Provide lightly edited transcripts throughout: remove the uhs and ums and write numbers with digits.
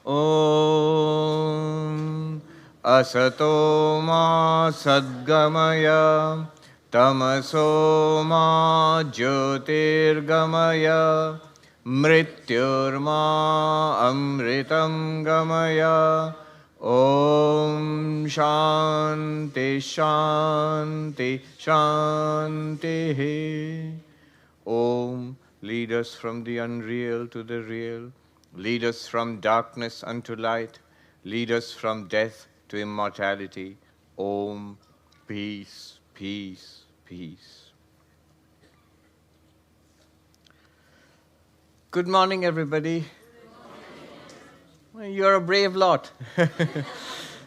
Om Asato Ma Sadgamaya Tamaso Ma Jyotirgamaya Mrityurma Amritam Gamaya. Om Shanti Shanti Shanti. Om, lead us from the unreal to the real. Lead us from darkness unto light. Lead us from death to immortality. Om, peace, peace, peace. Good morning, everybody. Well, you're a brave lot.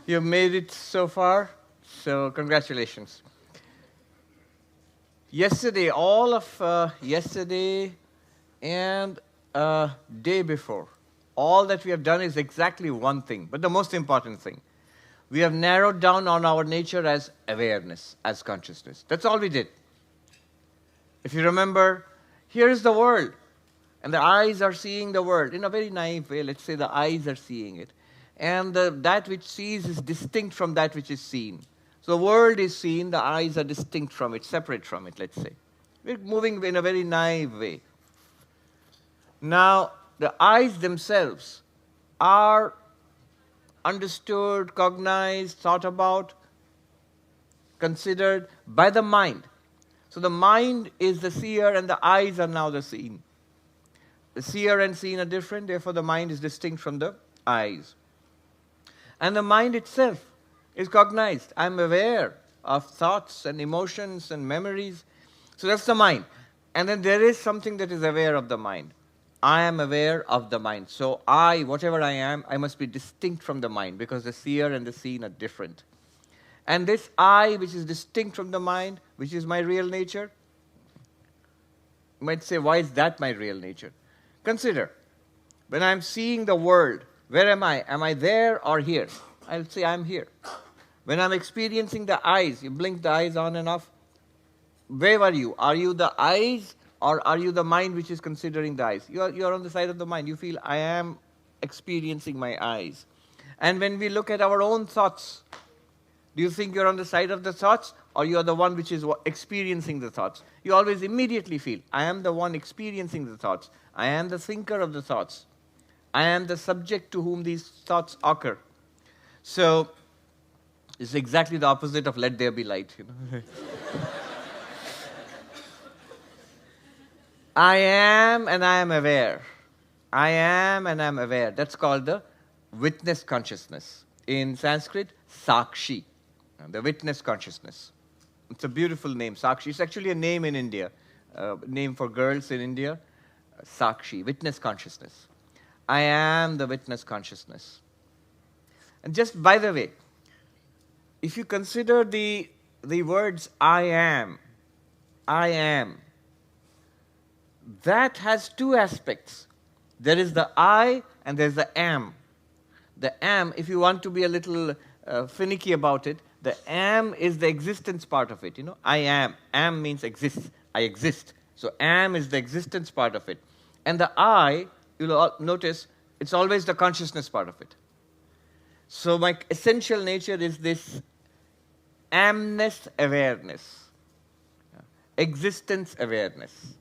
You've made it so far, so congratulations. Yesterday, all of yesterday and day before, all that we have done is exactly one thing, but the most important thing. We have narrowed down on our nature as awareness, as consciousness. That's all we did. If you remember, here is the world, and the eyes are seeing the world in a very naive way. Let's say the eyes are seeing it. And that which sees is distinct from that which is seen. So the world is seen, the eyes are distinct from it, separate from it, let's say. We're moving in a very naive way. Now, the eyes themselves are understood, cognized, thought about, considered by the mind. So the mind is the seer and the eyes are now the seen. The seer and seen are different, therefore the mind is distinct from the eyes. And the mind itself is cognized. I'm aware of thoughts and emotions and memories. So that's the mind. And then there is something that is aware of the mind. I am aware of the mind. So I, whatever I am, I must be distinct from the mind because the seer and the seen are different. And this I, which is distinct from the mind, which is my real nature, you might say, why is that my real nature? Consider, when I'm seeing the world, where am I? Am I there or here? I'll say I'm here. When I'm experiencing the eyes, you blink the eyes on and off. Where are you? Are you the eyes or are you the mind which is considering the eyes? You're on the side of the mind. You feel I am experiencing my eyes. And when we look at our own thoughts, do you think you're on the side of the thoughts or you're the one which is experiencing the thoughts? You always immediately feel, I am the one experiencing the thoughts. I am the thinker of the thoughts. I am the subject to whom these thoughts occur. So, it's exactly the opposite of let there be light. I am and I am aware. I am and I am aware. That's called the witness consciousness. In Sanskrit, Sakshi, the witness consciousness. It's a beautiful name, Sakshi. It's actually a name in India, name for girls in India, Sakshi, witness consciousness. I am the witness consciousness. And just by the way, if you consider the words I am, that has two aspects. There is the I and there's the am. The am, if you want to be a little finicky about it, the am is the existence part of it. I am. Am means exists. I exist. So am is the existence part of it. And the I, you'll notice, it's always the consciousness part of it. So my essential nature is this amness awareness, existence awareness.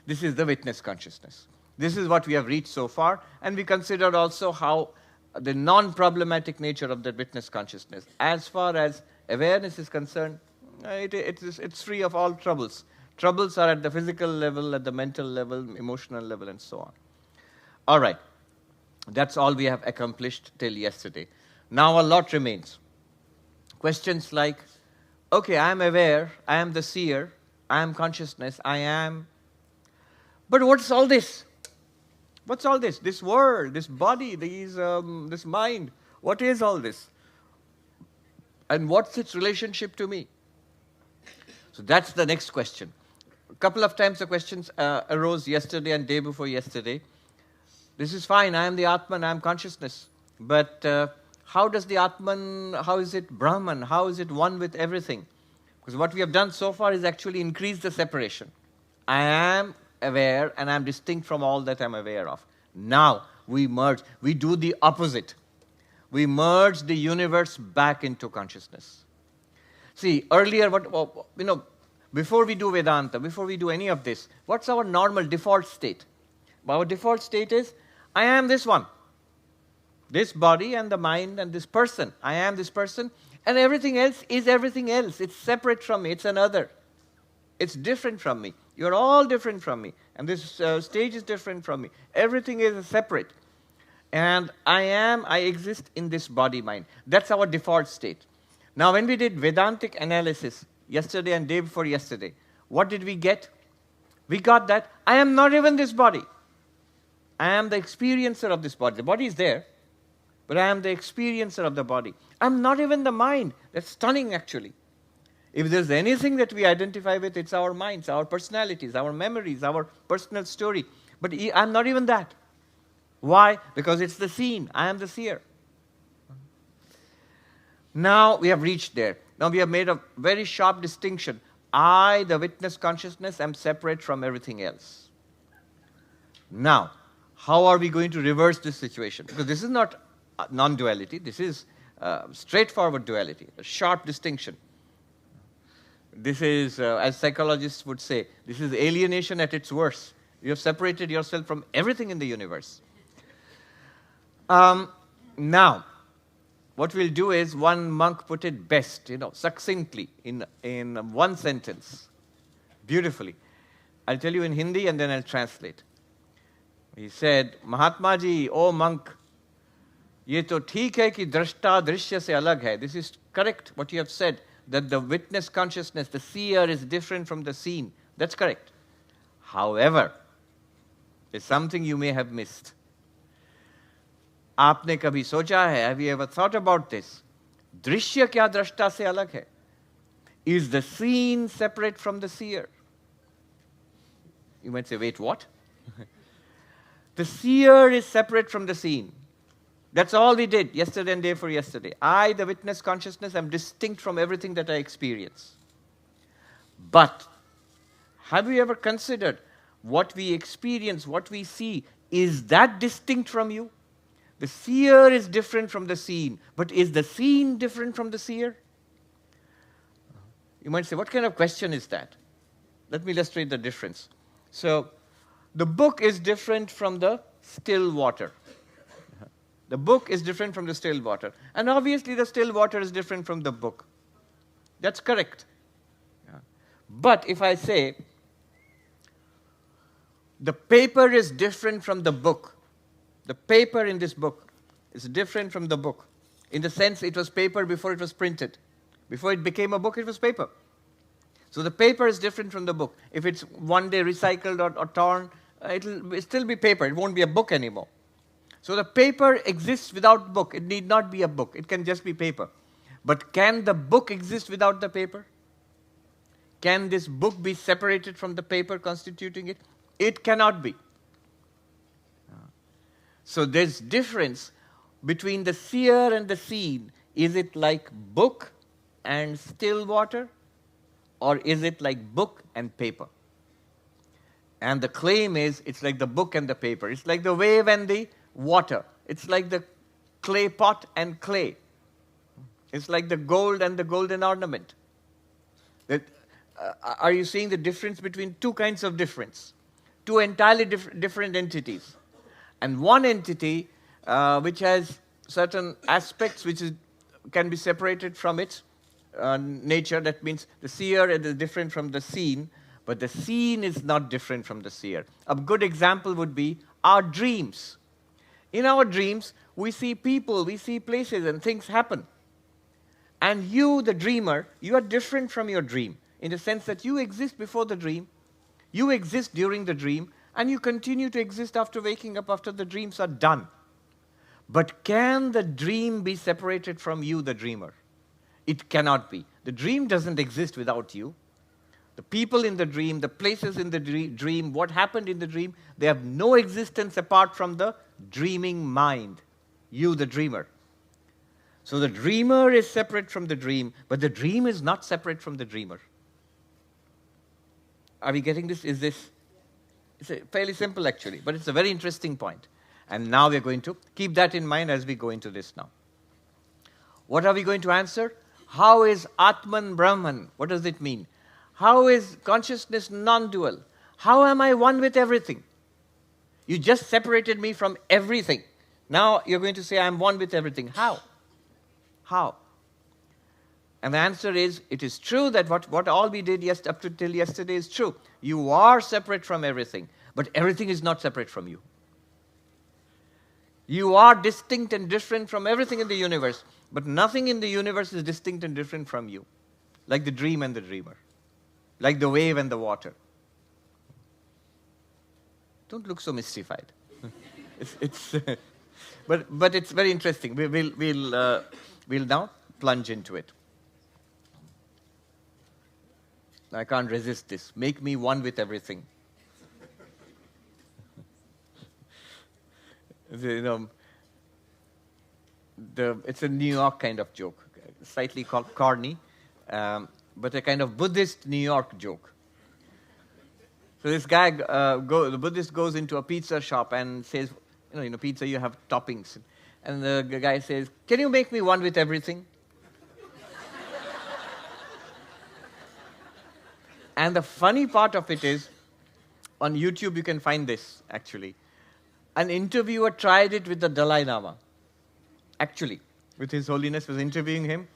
This is the witness consciousness. This is what we have reached so far, and we considered also how the non-problematic nature of that witness consciousness. As far as awareness is concerned, it's free of all troubles. Troubles are at the physical level, at the mental level, emotional level, and so on. All right. That's all we have accomplished till yesterday. Now a lot remains. Questions like, okay, I am aware, I am the seer, I am consciousness, I am. But what's all this? What's all this? This world, this body, this mind. What is all this? And what's its relationship to me? So that's the next question. A couple of times the questions arose yesterday and day before yesterday. This is fine, I am the Atman, I am consciousness. But how does the Atman, how is it Brahman? How is it one with everything? Because what we have done so far is actually increase the separation. I am aware and I am distinct from all that I am aware of. Now, we merge. We do the opposite. We merge the universe back into consciousness. See, earlier, before we do Vedanta, before we do any of this, what's our normal default state? Our default state is, I am this one. This body and the mind and this person. I am this person. And everything else is everything else. It's separate from me. It's another. It's different from me. You're all different from me. And this stage is different from me. Everything is separate. And I exist in this body-mind. That's our default state. Now, when we did Vedantic analysis yesterday and day before yesterday, what did we get? We got that I am not even this body. I am the experiencer of this body. The body is there, but I am the experiencer of the body. I'm not even the mind. That's stunning, actually. If there's anything that we identify with, it's our minds, our personalities, our memories, our personal story. But I'm not even that. Why? Because it's the seen. I am the seer. Now we have reached there. Now we have made a very sharp distinction. I, the witness consciousness, am separate from everything else. Now, how are we going to reverse this situation? Because this is not non-duality. This is straightforward duality, a sharp distinction. This is, as psychologists would say, this is alienation at its worst. You have separated yourself from everything in the universe. Now, what we'll do is, one monk put it best, succinctly, in one sentence, beautifully. I'll tell you in Hindi and then I'll translate. He said, Mahatma ji, oh monk, ye to theek hai ki drashta dෘश्य se alag hai. This is correct, what you have said, that the witness consciousness, the seer, is different from the seen. That's correct. However, there's something you may have missed. आपने कभी सोचा है, have you ever thought about this? दृश्य क्या दृष्टा से अलग है? Is the seen separate from the seer? You might say, wait, what? The seer is separate from the seen. That's all we did yesterday and day for yesterday. I, the witness consciousness, am distinct from everything that I experience. But have you ever considered what we experience, what we see, is that distinct from you? The seer is different from the seen, but is the seen different from the seer? You might say, what kind of question is that? Let me illustrate the difference. So, the book is different from the still water. The book is different from the still water. And obviously the still water is different from the book. That's correct. But if I say, the paper is different from the book, the paper in this book is different from the book, in the sense it was paper before it was printed. Before it became a book, it was paper. So the paper is different from the book. If it's one day recycled or torn, it'll still be paper. It won't be a book anymore. So the paper exists without book. It need not be a book. It can just be paper. But can the book exist without the paper? Can this book be separated from the paper constituting it? It cannot be. So there's difference between the seer and the seen. Is it like book and still water? Or is it like book and paper? And the claim is, it's like the book and the paper. It's like the wave and the water. It's like the clay pot and clay. It's like the gold and the golden ornament. Are you seeing the difference between two kinds of difference? Two entirely different entities. And one entity which has certain aspects which can be separated from its nature. That means the seer is different from the seen, but the seen is not different from the seer. A good example would be our dreams. In our dreams, we see people, we see places, and things happen. And you, the dreamer, you are different from your dream, in the sense that you exist before the dream, you exist during the dream, and you continue to exist after waking up, after the dreams are done. But can the dream be separated from you, the dreamer? It cannot be. The dream doesn't exist without you. The people in the dream, the places in the dream, what happened in the dream, they have no existence apart from the dreaming mind, you, the dreamer. So the dreamer is separate from the dream, but the dream is not separate from the dreamer. Are we getting this? It's fairly simple, actually, but it's a very interesting point. And now we're going to keep that in mind as we go into this now. What are we going to answer? How is Atman Brahman? What does it mean? How is consciousness non-dual? How am I one with everything? You just separated me from everything. Now you're going to say I'm one with everything. How? How? And the answer is, it is true that what all we did up till yesterday is true. You are separate from everything, but everything is not separate from you. You are distinct and different from everything in the universe, but nothing in the universe is distinct and different from you. Like the dream and the dreamer. Like the wave and the water. Don't look so mystified. But it's very interesting. We'll now plunge into it. I can't resist this. Make me one with everything. It's a New York kind of joke, slightly corny, but a kind of Buddhist New York joke. So this guy, the Buddhist goes into a pizza shop and says, pizza you have toppings. And the guy says, can you make me one with everything? And the funny part of it is, on YouTube you can find this, actually. An interviewer tried it with the Dalai Lama. Actually, with His Holiness was interviewing him.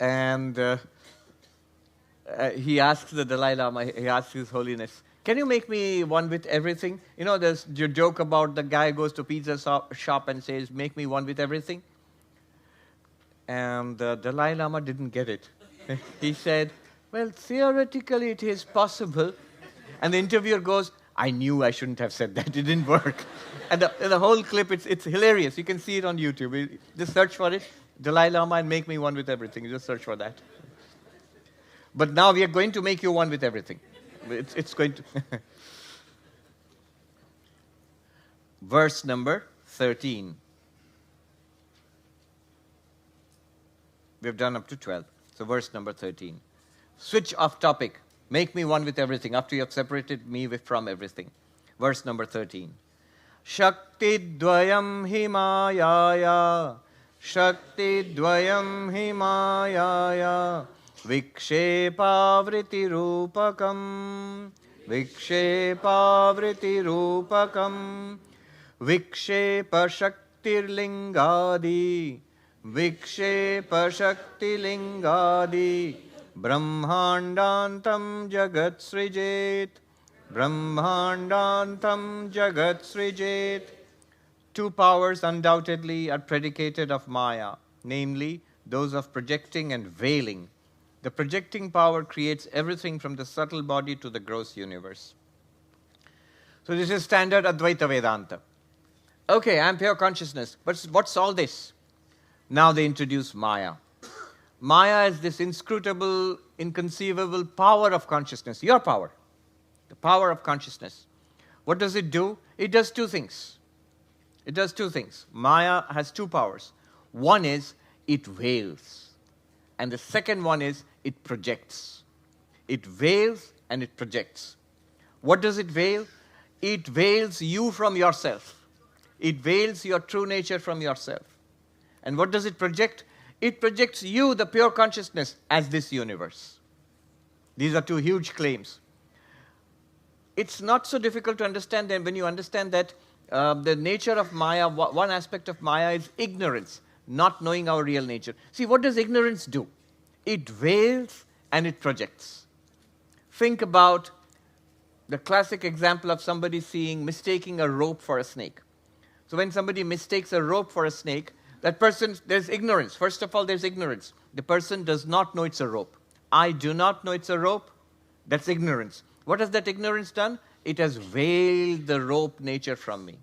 And he asks the Dalai Lama, he asks His Holiness, can you make me one with everything? There's your joke about the guy goes to pizza shop and says, make me one with everything. And the Dalai Lama didn't get it. He said, well, theoretically it is possible. And the interviewer goes, I knew I shouldn't have said that. It didn't work. And the whole clip, it's hilarious. You can see it on YouTube. Just search for it, Dalai Lama, and make me one with everything. You just search for that. But now we are going to make you one with everything. It's going to... Verse number 13. We've done up to 12. So verse number 13. Switch off topic. Make me one with everything after you have separated me from everything. Verse number 13. Shakti dvayam himayaya. Shakti dvayam himayaya. Vikshepavriti rupakam. Vikshepavriti rupakam. Vikshepa shaktir lingadi. Vikshepa shakti lingadi. Brahmandantam jagat srijet. Brahmandantam jagat srijet. Two powers undoubtedly are predicated of Maya, namely those of projecting and veiling. The projecting power creates everything from the subtle body to the gross universe. So this is standard Advaita Vedanta. Okay, I'm pure consciousness, but what's all this? Now they introduce Maya. Maya is this inscrutable, inconceivable power of consciousness, your power, the power of consciousness. What does it do? It does two things. It does two things. Maya has two powers. One is it veils, and the second one is it projects. It veils and it projects. What does it veil? It veils you from yourself. It veils your true nature from yourself. And what does it project? It projects you, the pure consciousness, as this universe. These are two huge claims. It's not so difficult to understand them when you understand that the nature of Maya, one aspect of Maya is ignorance, not knowing our real nature. See, what does ignorance do? It veils and it projects. Think about the classic example of somebody mistaking a rope for a snake. So when somebody mistakes a rope for a snake, that person, there's ignorance. First of all, there's ignorance. The person does not know it's a rope. I do not know it's a rope. That's ignorance. What has that ignorance done? It has veiled the rope nature from me.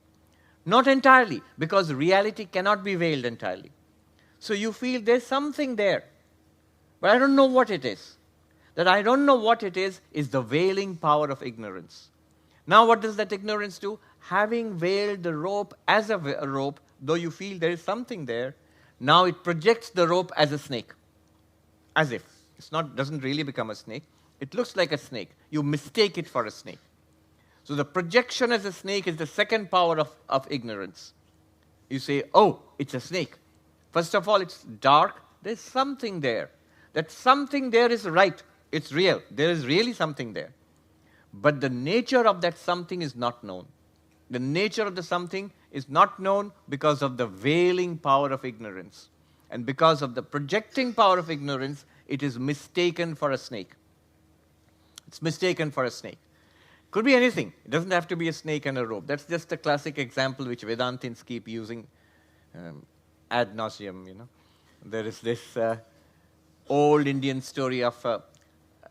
Not entirely, because reality cannot be veiled entirely. So you feel there's something there, but I don't know what it is. That I don't know what it is the veiling power of ignorance. Now what does that ignorance do? Having veiled the rope as a rope, though you feel there is something there, now it projects the rope as a snake. As if. Doesn't really become a snake. It looks like a snake. You mistake it for a snake. So the projection as a snake is the second power of ignorance. You say, oh, it's a snake. First of all, it's dark. There's something there. That something there is right. It's real. There is really something there. But the nature of that something is not known. The nature of the something is not known because of the veiling power of ignorance. And because of the projecting power of ignorance, it is mistaken for a snake. It's mistaken for a snake. Could be anything. It doesn't have to be a snake and a rope. That's just a classic example which Vedantins keep using ad nauseum, There is this old Indian story of,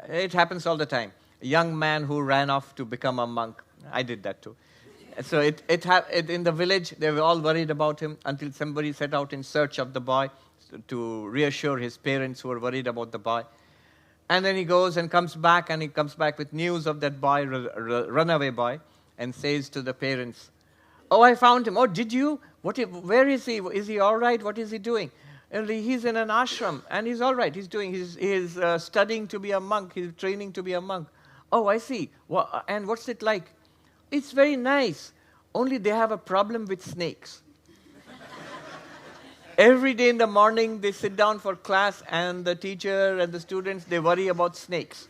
it happens all the time, a young man who ran off to become a monk. I did that too. So in the village, they were all worried about him until somebody set out in search of the boy to reassure his parents who were worried about the boy. And then he goes and comes back, and he comes back with news of that boy, runaway boy, and says to the parents, oh, I found him. Oh, did you? Where is he? Is he all right? What is he doing? And he's in an ashram, and he's all right. He's studying to be a monk. He's training to be a monk. Oh, I see. And what's it like? It's very nice. Only they have a problem with snakes. Every day in the morning, they sit down for class, and the teacher and the students, they worry about snakes.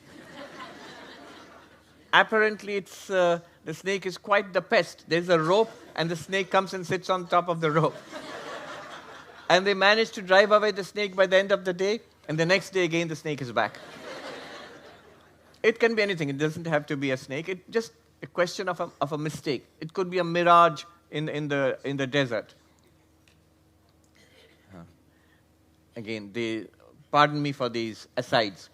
Apparently, the snake is quite the pest. There's a rope, and the snake comes and sits on top of the rope. And they manage to drive away the snake by the end of the day, and the next day again, the snake is back. It can be anything. It doesn't have to be a snake. It's just a question of a mistake. It could be a mirage in the desert. Again, pardon me for these asides.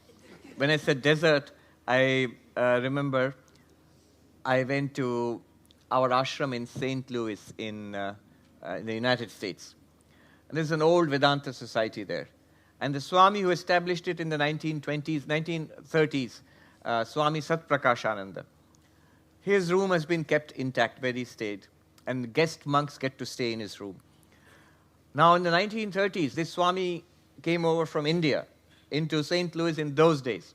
When I said desert, I remember I went to our ashram in St. Louis in the United States. And there's an old Vedanta society there. And the Swami who established it in the 1930s, Swami Sarvapriyananda, his room has been kept intact where he stayed. And guest monks get to stay in his room. Now, in the 1930s, this Swami came over from India into St. Louis in those days.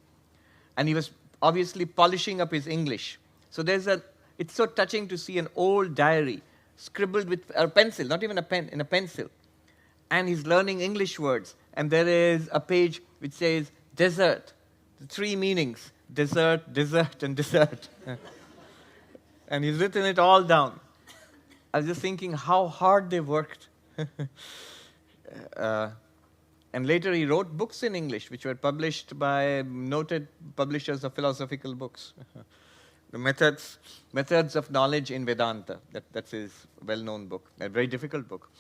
And he was obviously polishing up his English. So it's so touching to see an old diary scribbled with a pencil, not even a pen, in a pencil. And he's learning English words. And there is a page which says, desert. The three meanings, desert, desert, and desert. And he's written it all down. I was just thinking how hard they worked. And later he wrote books in English, which were published by noted publishers of philosophical books. The Methods of Knowledge in Vedanta. That's his well-known book, a very difficult book.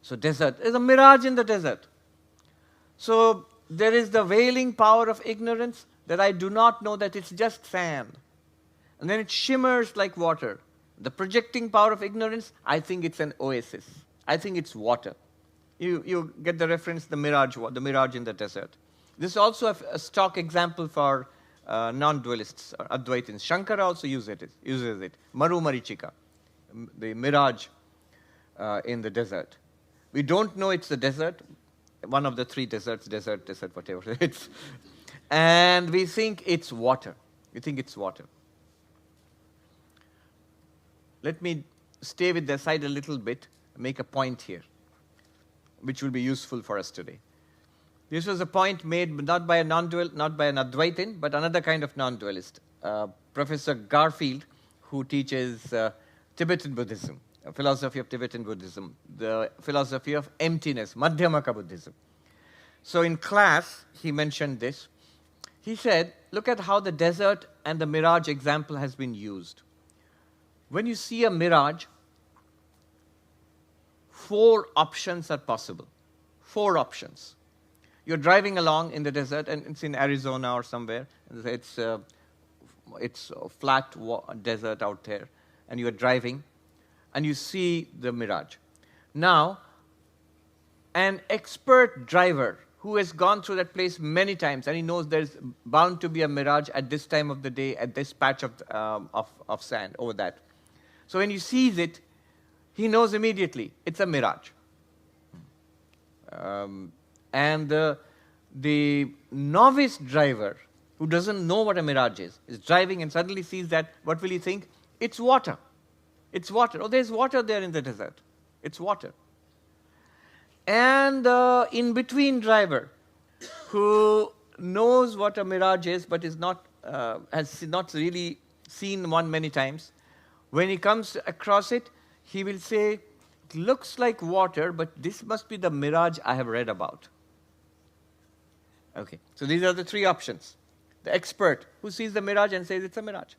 So desert is a mirage in the desert. So there is the veiling power of ignorance that I do not know that it's just sand. And then it shimmers like water. The projecting power of ignorance, I think it's an oasis. I think it's water. You get the reference, the mirage in the desert. This is also a stock example for non-dualists, or Advaitins. Shankara also uses it. Maru Marichika, the mirage in the desert. We don't know it's the desert, one of the three deserts, desert, whatever it's. And we think it's water. Let me stay with the side a little bit, make a point here, which will be useful for us today. This was a point made not by an Advaitin, but another kind of non-dualist, Professor Garfield, who teaches Tibetan Buddhism, a philosophy of Tibetan Buddhism, the philosophy of emptiness, Madhyamaka Buddhism. So in class, he mentioned this. He said, look at how the desert and the mirage example has been used. When you see a mirage, 4 options are possible. 4 options. You're driving along in the desert, and it's in Arizona or somewhere. It's a flat desert out there, and you're driving, and you see the mirage. Now, an expert driver who has gone through that place many times, and he knows there's bound to be a mirage at this time of the day, at this patch of sand over that. So when he sees it, he knows immediately it's a mirage. And the novice driver who doesn't know what a mirage is driving and suddenly sees that, what will he think? It's water. It's water. Oh, there's water there in the desert. It's water. And the in-between driver who knows what a mirage is but is not, has not really seen one many times, when he comes across it, he will say, it looks like water, but this must be the mirage I have read about. Okay, so these are the three options. The expert who sees the mirage and says it's a mirage.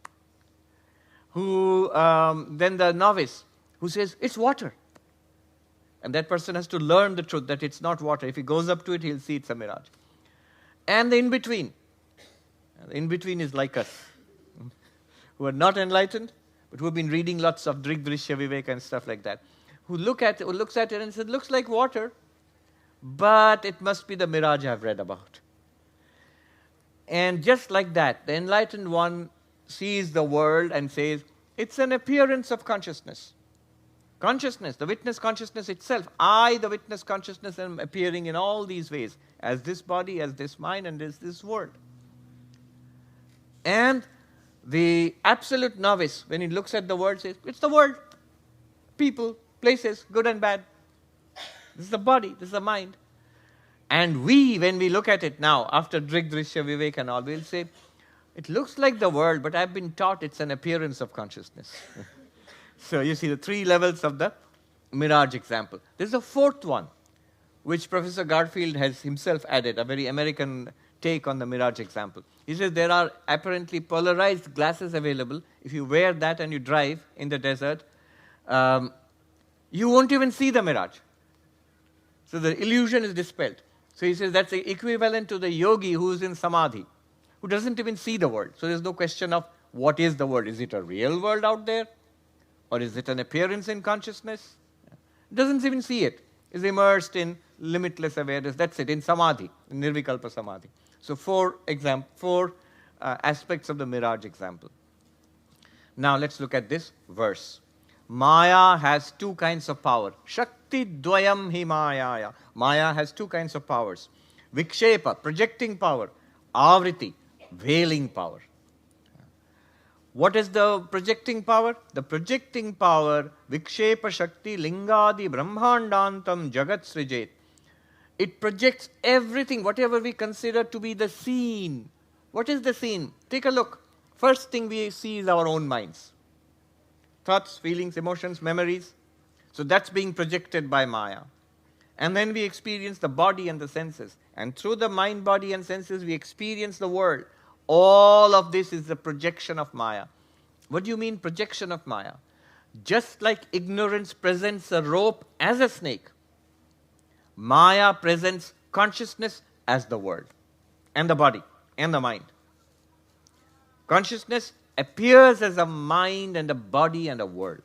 Then the novice who says it's water. And that person has to learn the truth that it's not water. If he goes up to it, he'll see it's a mirage. And the in-between. The in-between is like us, who are not enlightened, but who have been reading lots of d噚śya, vivēka and stuff like that, who looks at it and says, looks like water, but it must be the mirage I've read about. And just like that, the enlightened one sees the world and says, it's an appearance of consciousness. Consciousness, the witness consciousness itself. I, the witness consciousness, am appearing in all these ways, as this body, as this mind, and as this world. And the absolute novice, when he looks at the world, says, it's the world. People, places, good and bad. This is the body, this is the mind. And we, when we look at it now, after dෘk-dෘśya, vivēka and all, we'll say, it looks like the world, but I've been taught it's an appearance of consciousness. So you see the three levels of the mirage example. There's a fourth one, which Professor Garfield has himself added, a very American take on the mirage example. He says there are apparently polarized glasses available. If you wear that and you drive in the desert, you won't even see the mirage. So the illusion is dispelled. So he says that's equivalent to the yogi who's in samadhi, who doesn't even see the world. So there's no question of what is the world. Is it a real world out there? Or is it an appearance in consciousness? Doesn't even see it. Is immersed in limitless awareness. That's it, in samadhi, in nirvikalpa samadhi. So four aspects of the mirage example. Now let's look at this verse. Maya has two kinds of power. Shakti dvayam hi mayaya. Maya has two kinds of powers. Vikshepa, projecting power. Avriti, veiling power. What is the projecting power? The projecting power, Vikshepa Shakti Lingadi Brahmandantam Jagat Srijet. It projects everything, whatever we consider to be the scene. What is the scene? Take a look. First thing we see is our own minds. Thoughts, feelings, emotions, memories. So that's being projected by Maya. And then we experience the body and the senses. And through the mind, body and senses, we experience the world. All of this is the projection of Maya. What do you mean projection of Maya? Just like ignorance presents a rope as a snake, Maya presents consciousness as the world, and the body, and the mind. Consciousness appears as a mind and a body and a world.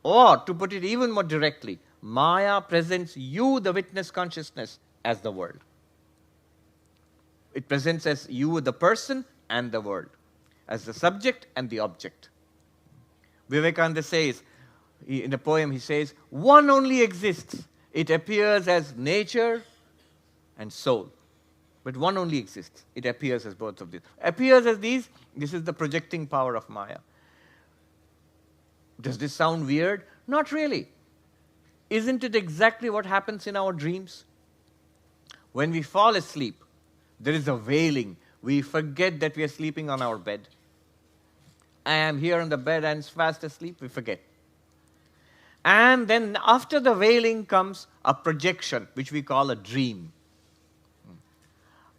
Or, to put it even more directly, Maya presents you, the witness consciousness, as the world. It presents as you, the person, and the world, as the subject and the object. Vivekananda says, in a poem he says, one only exists. It appears as nature and soul. But one only exists. It appears as both of these. Appears as these, this is the projecting power of Maya. Does this sound weird? Not really. Isn't it exactly what happens in our dreams? When we fall asleep, there is a veiling. We forget that we are sleeping on our bed. I am here on the bed and fast asleep, we forget. And then after the veiling comes a projection, which we call a dream.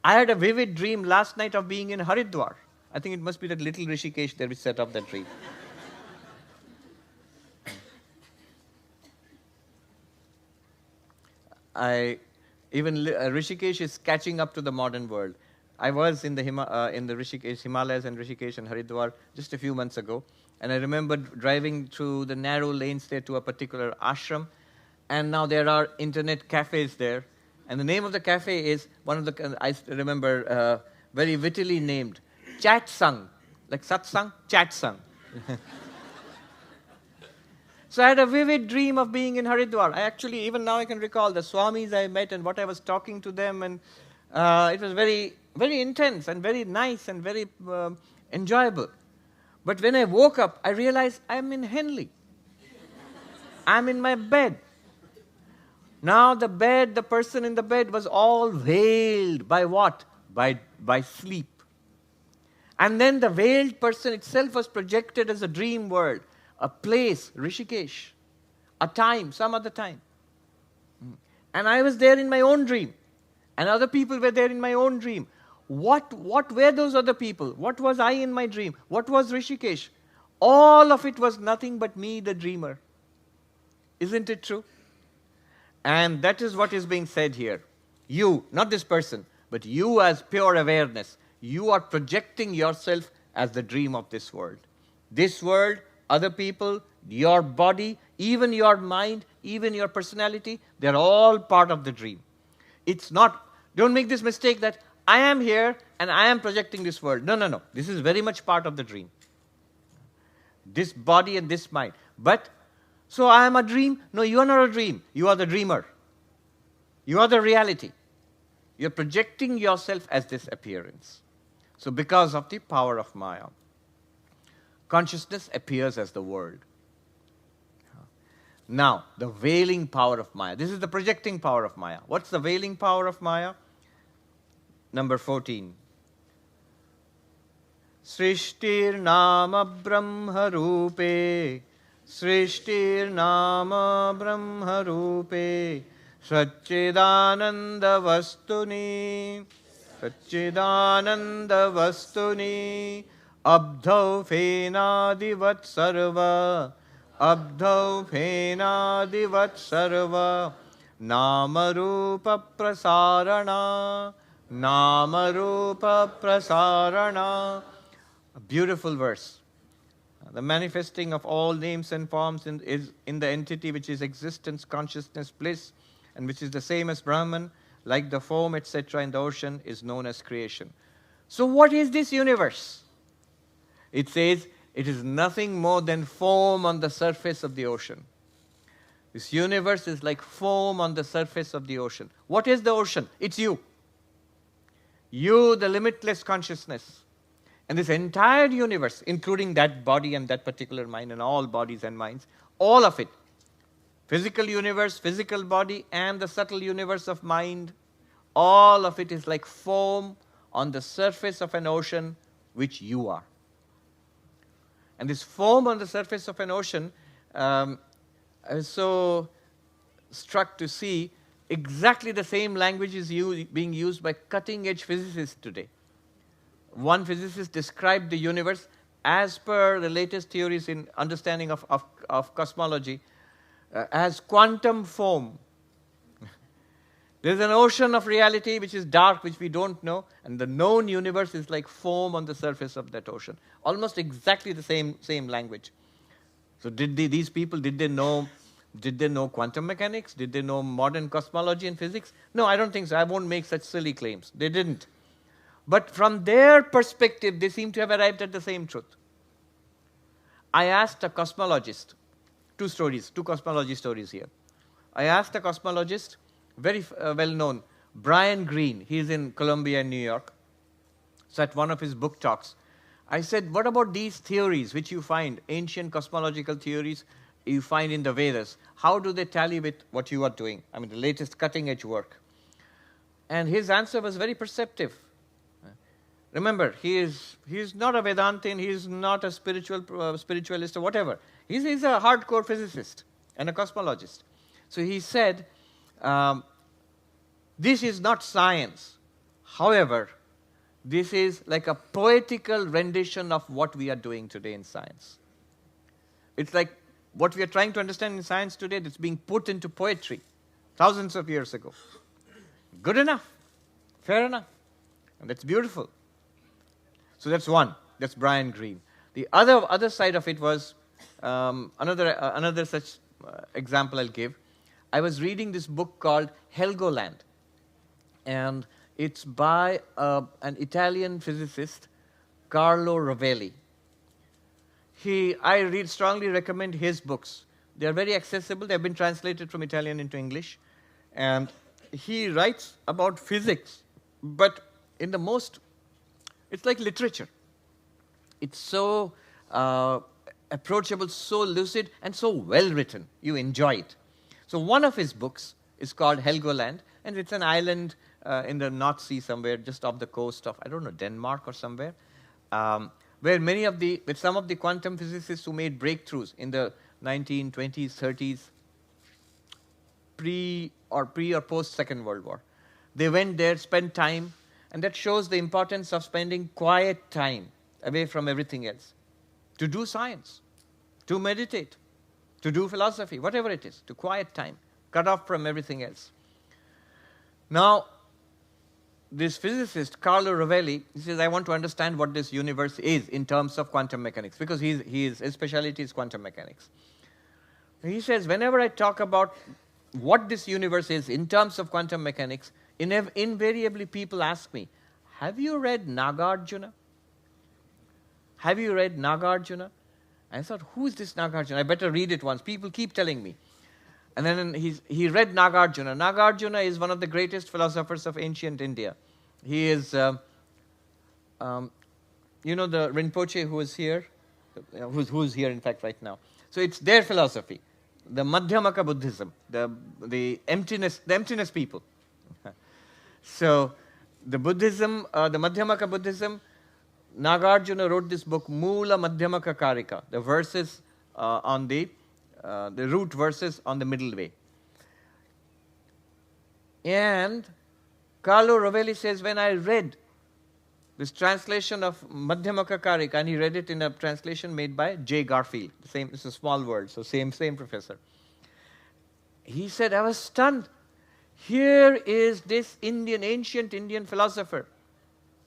I had a vivid dream last night of being in Haridwar. I think it must be that little Rishikesh there which set up that dream. Even Rishikesh is catching up to the modern world. I was in the Rishikesh, Himalayas and Rishikesh and Haridwar just a few months ago, and I remember driving through the narrow lanes there to a particular ashram, and now there are internet cafes there, and the name of the cafe is I remember very wittily named, Chatsang, like satsang, Chatsang. So I had a vivid dream of being in Haridwar. Even now I can recall the Swamis I met and what I was talking to them, and it was very very intense and very nice and very enjoyable. But when I woke up, I realized I'm in Henley. I'm in my bed. Now the bed, the person in the bed was all veiled by what? By sleep. And then the veiled person itself was projected as a dream world, a place, Rishikesh, a time, some other time. And I was there in my own dream. And other people were there in my own dream. What were those other people? What was I in my dream? What was Rishikesh? All of it was nothing but me, the dreamer. Isn't it true? And that is what is being said here. You, not this person, but you as pure awareness, you are projecting yourself as the dream of this world. This world, other people, your body, even your mind, even your personality, they're all part of the dream. It's not, don't make this mistake that I am here and I am projecting this world. No, no, no. This is very much part of the dream. This body and this mind. But, so I am a dream? No, you are not a dream. You are the dreamer. You are the reality. You're projecting yourself as this appearance. So because of the power of Maya, consciousness appears as the world. Now, the veiling power of Maya. This is the projecting power of Maya. What's the veiling power of Maya? Number 14. Srishtir nama brahma rupe, Srishtir nama brahma rupe, Satchidananda vastuni, Satchidananda vastuni, Abdhau fenadivat sarva, Abdhau fenadivat sarva, Namarupa prasarana, Namarupa prasarana. A beautiful verse. The manifesting of all names and forms is in the entity which is existence, consciousness, bliss, and which is the same as Brahman, like the foam, etc. in the ocean, is known as creation. So what is this universe? It says it is nothing more than foam on the surface of the ocean. This universe is like foam on the surface of the ocean. What is the ocean? It's you. You, the limitless consciousness. And this entire universe, including that body and that particular mind and all bodies and minds, all of it, physical universe, physical body, and the subtle universe of mind, all of it is like foam on the surface of an ocean, which you are. And this foam on the surface of an ocean, I was so struck to see exactly the same language is being used by cutting-edge physicists today. One physicist described the universe as per the latest theories in understanding of cosmology as quantum foam. There's an ocean of reality which is dark, which we don't know, and the known universe is like foam on the surface of that ocean. Almost exactly the same language. So these people, did they know quantum mechanics? Did they know modern cosmology and physics? No, I don't think so. I won't make such silly claims. They didn't. But from their perspective, they seem to have arrived at the same truth. I asked a cosmologist, two cosmology stories here. I asked a cosmologist, very well-known, Brian Greene. He's in Columbia, New York. So at one of his book talks, I said, what about these theories which you find, ancient cosmological theories you find in the Vedas? How do they tally with what you are doing? I mean, the latest cutting-edge work. And his answer was very perceptive. Remember, he is not a Vedantin, he is not a spiritualist or whatever. He's a hardcore physicist and a cosmologist. So he said, this is not science. However, this is like a poetical rendition of what we are doing today in science. It's like what we are trying to understand in science today that's being put into poetry thousands of years ago. Good enough. Fair enough. And that's beautiful. So that's one. That's Brian Greene. The other side of it was another such example I'll give. I was reading this book called Helgoland, and it's by an Italian physicist, Carlo Rovelli. I strongly recommend his books. They are very accessible. They have been translated from Italian into English, and he writes about physics, but in the most, it's like literature. It's so approachable, so lucid, and so well written. You enjoy it. So one of his books is called Helgoland, and it's an island in the North Sea somewhere, just off the coast of, I don't know, Denmark or somewhere, where with some of the quantum physicists who made breakthroughs in the 1920s, 30s, pre or post Second World War. They went there, spent time, and that shows the importance of spending quiet time away from everything else, to do science, to meditate, to do philosophy, whatever it is, to quiet time, cut off from everything else. Now, this physicist, Carlo Rovelli, he says, I want to understand what this universe is in terms of quantum mechanics, because his specialty is quantum mechanics. He says, whenever I talk about what this universe is in terms of quantum mechanics, invariably people ask me, have you read Nagarjuna? Have you read Nagarjuna? I thought, who is this Nagarjuna? I better read it once. People keep telling me. And then he read Nagarjuna. Nagarjuna is one of the greatest philosophers of ancient India. He is, the Rinpoche who is here, who's here in fact right now. So it's their philosophy, the Madhyamaka Buddhism, the emptiness people. So the Buddhism, the Madhyamaka Buddhism, Nagarjuna wrote this book, Moola Madhyamaka Karika, the verses on the root verses on the middle way. And Carlo Rovelli says, when I read this translation of Madhyamaka Karika, and he read it in a translation made by J. Garfield, it's a small word, so same professor. He said, I was stunned. Here is this ancient Indian philosopher,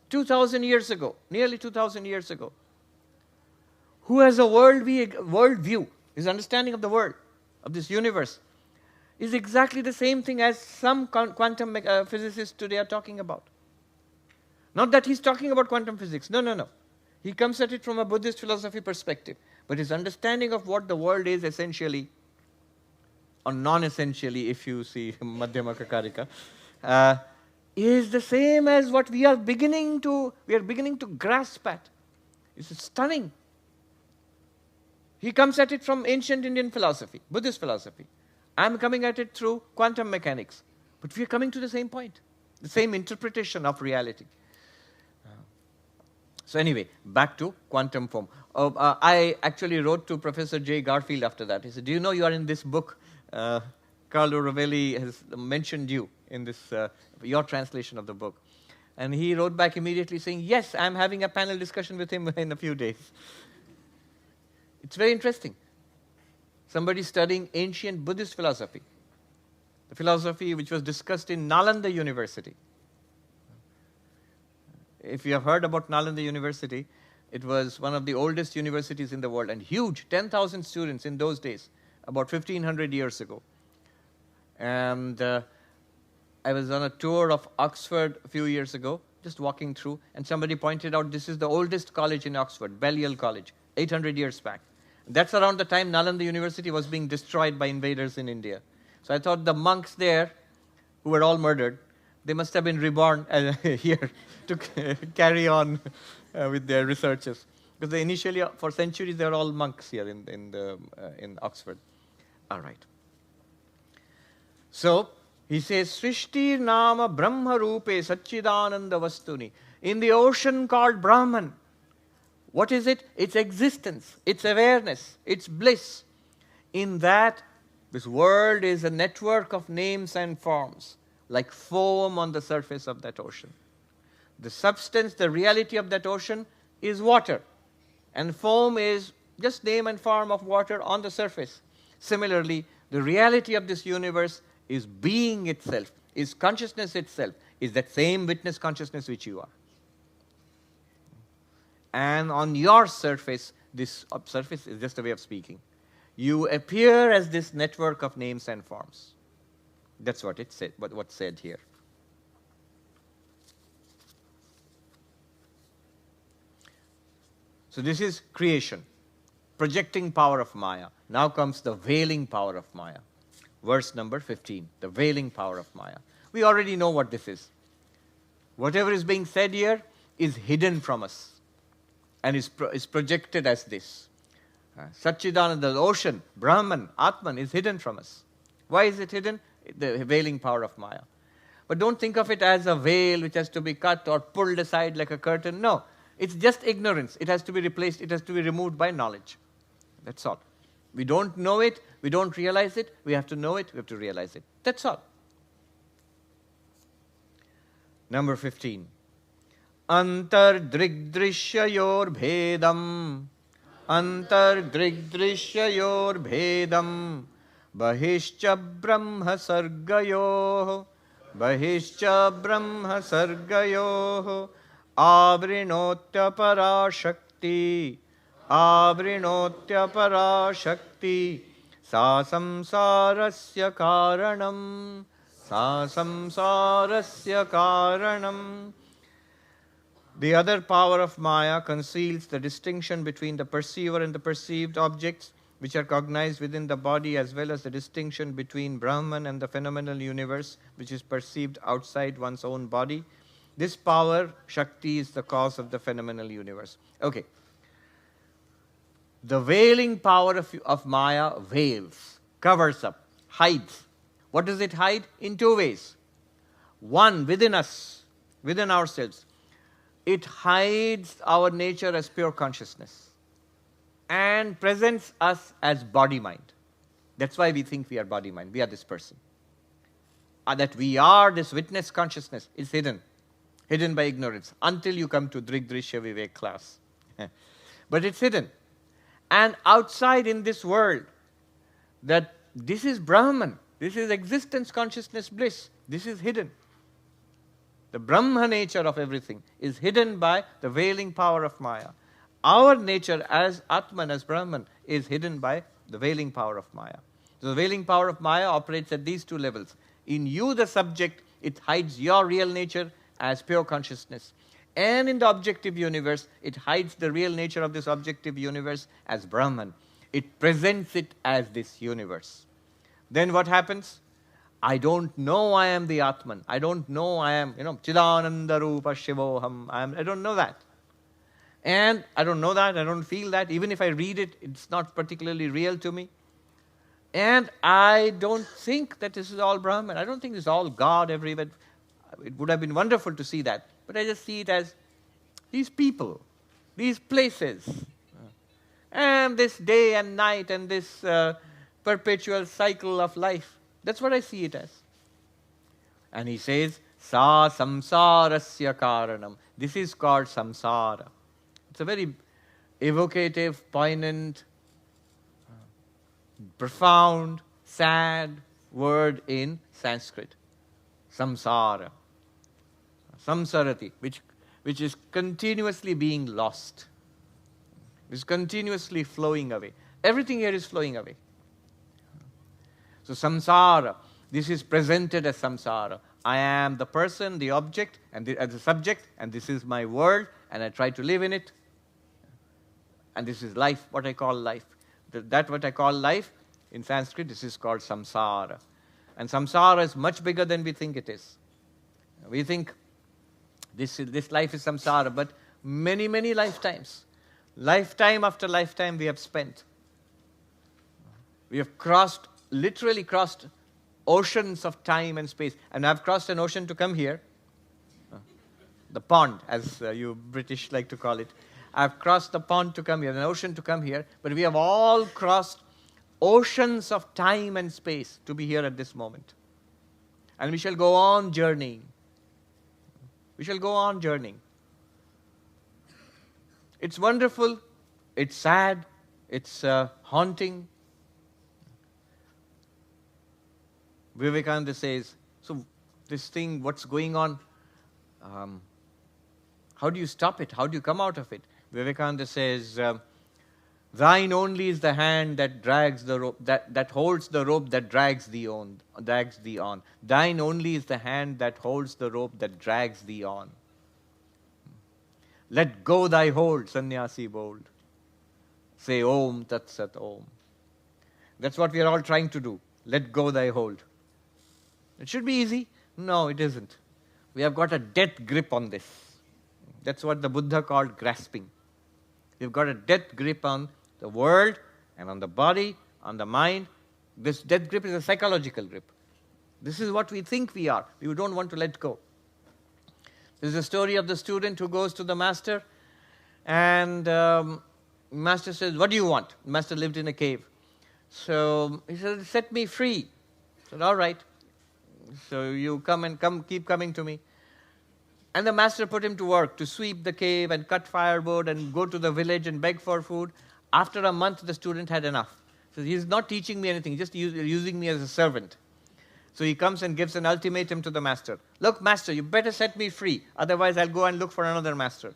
2,000 years ago, nearly 2,000 years ago, who has a worldview, his understanding of the world, of this universe, is exactly the same thing as some quantum physicists today are talking about. Not that he's talking about quantum physics. No. He comes at it from a Buddhist philosophy perspective. But his understanding of what the world is essentially, or non-essentially, if you see Madhyamaka Karika, is the same as what we are beginning to grasp at. It's stunning. He comes at it from ancient Indian philosophy, Buddhist philosophy. I'm coming at it through quantum mechanics. But we are coming to the same point, the same interpretation of reality. So anyway, back to quantum form. I actually wrote to Professor J. Garfield after that. He said, do you know you are in this book? Carlo Rovelli has mentioned you in this, your translation of the book. And he wrote back immediately saying, yes, I'm having a panel discussion with him in a few days. It's very interesting. Somebody studying ancient Buddhist philosophy, the philosophy which was discussed in Nalanda University. If you have heard about Nalanda University, it was one of the oldest universities in the world, and huge, 10,000 students in those days, about 1,500 years ago. And I was on a tour of Oxford a few years ago, just walking through, and somebody pointed out this is the oldest college in Oxford, Balliol College, 800 years back. That's around the time Nalanda University was being destroyed by invaders in India. So I thought the monks there, who were all murdered, they must have been reborn here to carry on with their researches. Because they initially, for centuries, they were all monks here in Oxford. All right. So he says, Srishti Nama Brahma Rupe Satchidananda Vastuni. In the ocean called Brahman, what is it? It's existence, it's awareness, it's bliss. In that, this world is a network of names and forms, like foam on the surface of that ocean. The substance, the reality of that ocean is water, and foam is just name and form of water on the surface. Similarly, the reality of this universe is being itself, is consciousness itself, is that same witness consciousness which you are. And on your surface, this surface is just a way of speaking. You appear as this network of names and forms. That's what it said, what's said here. So this is creation, projecting power of Maya. Now comes the veiling power of Maya. Verse number 15, the veiling power of Maya. We already know what this is. Whatever is being said here is hidden from us and is projected as this. Satchidananda, the ocean, Brahman, Atman is hidden from us. Why is it hidden? The veiling power of Maya. But don't think of it as a veil which has to be cut or pulled aside like a curtain. No, it's just ignorance. It has to be replaced. It has to be removed by knowledge. That's all. We don't know it. We don't realize it. We have to know it. We have to realize it. That's all. Number 15. Antardrigdrishyayor bhedam. Antardrigdrishyayor bhedam. Bahishcha brahma sargayoh. Bahishcha brahma sargayoh. Avrinotya parashakti. Avrinotya parashakti. Sa samsarasya karanam. Sa samsarasya karanam. The other power of Maya conceals the distinction between the perceiver and the perceived objects which are cognized within the body, as well as the distinction between Brahman and the phenomenal universe which is perceived outside one's own body. This power, Shakti, is the cause of the phenomenal universe. Okay. The veiling power of Maya veils, covers up, hides. What does it hide? In two ways. One, within us, within ourselves. It hides our nature as pure consciousness and presents us as body-mind. That's why we think we are body-mind. We are this person. That we are this witness consciousness is hidden by ignorance until you come to dředśya vivēka class. But it's hidden. And outside in this world, that this is Brahman, this is existence, consciousness, bliss, this is hidden. The Brahma nature of everything is hidden by the veiling power of Maya. Our nature as Atman, as Brahman, is hidden by the veiling power of Maya. So the veiling power of Maya operates at these two levels. In you, the subject, it hides your real nature as pure consciousness. And in the objective universe, it hides the real nature of this objective universe as Brahman. It presents it as this universe. Then what happens? I don't know I am the Atman. I don't know I am, Chidananda Rupa Shivoham. I don't know that. And I don't know that. I don't feel that. Even if I read it, it's not particularly real to me. And I don't think that this is all Brahman. I don't think this is all God everywhere. It would have been wonderful to see that. But I just see it as these people, these places, and this day and night and this perpetual cycle of life. That's what I see it as. And he says, Sa samsarasya karanam. This is called samsara. It's a very evocative, poignant, profound, sad word in Sanskrit. Samsara. Samsarati, which is continuously being lost. Is continuously flowing away. Everything here is flowing away. So samsara, this is presented as samsara. I am the person, the object, and as the subject, and this is my world, and I try to live in it. And this is life, what I call life. That what I call life, in Sanskrit, this is called samsara. And samsara is much bigger than we think it is. We think this life is samsara, but many, many lifetimes. Lifetime after lifetime we have spent. We have literally crossed oceans of time and space. And I've crossed an ocean to come here. The pond, as you British like to call it. I've crossed the pond to come here, an ocean to come here. But we have all crossed oceans of time and space to be here at this moment. And we shall go on journeying. We shall go on journeying. It's wonderful. It's sad. It's haunting. Vivekananda says, so this thing, what's going on, how do you stop it? How do you come out of it? Vivekananda says, thine only is the hand that drags the rope, that holds the rope that drags thee on. Thine only is the hand that holds the rope that drags thee on. Let go thy hold, sannyasi bold. Say Om Tat Sat Om. That's what we are all trying to do. Let go thy hold. It should be easy. No, it isn't. We have got a death grip on this. That's what the Buddha called grasping. We've got a death grip on the world and on the body, on the mind. This death grip is a psychological grip. This is what we think we are. We don't want to let go. This is a story of the student who goes to the master, and master says, "What do you want?" The master lived in a cave. So he said, "Set me free." I said, "All right. So you keep coming to me." And the master put him to work to sweep the cave and cut firewood and go to the village and beg for food. After a month, the student had enough. So he's not teaching me anything, just using me as a servant. So he comes and gives an ultimatum to the master. "Look, master, you better set me free, otherwise I'll go and look for another master."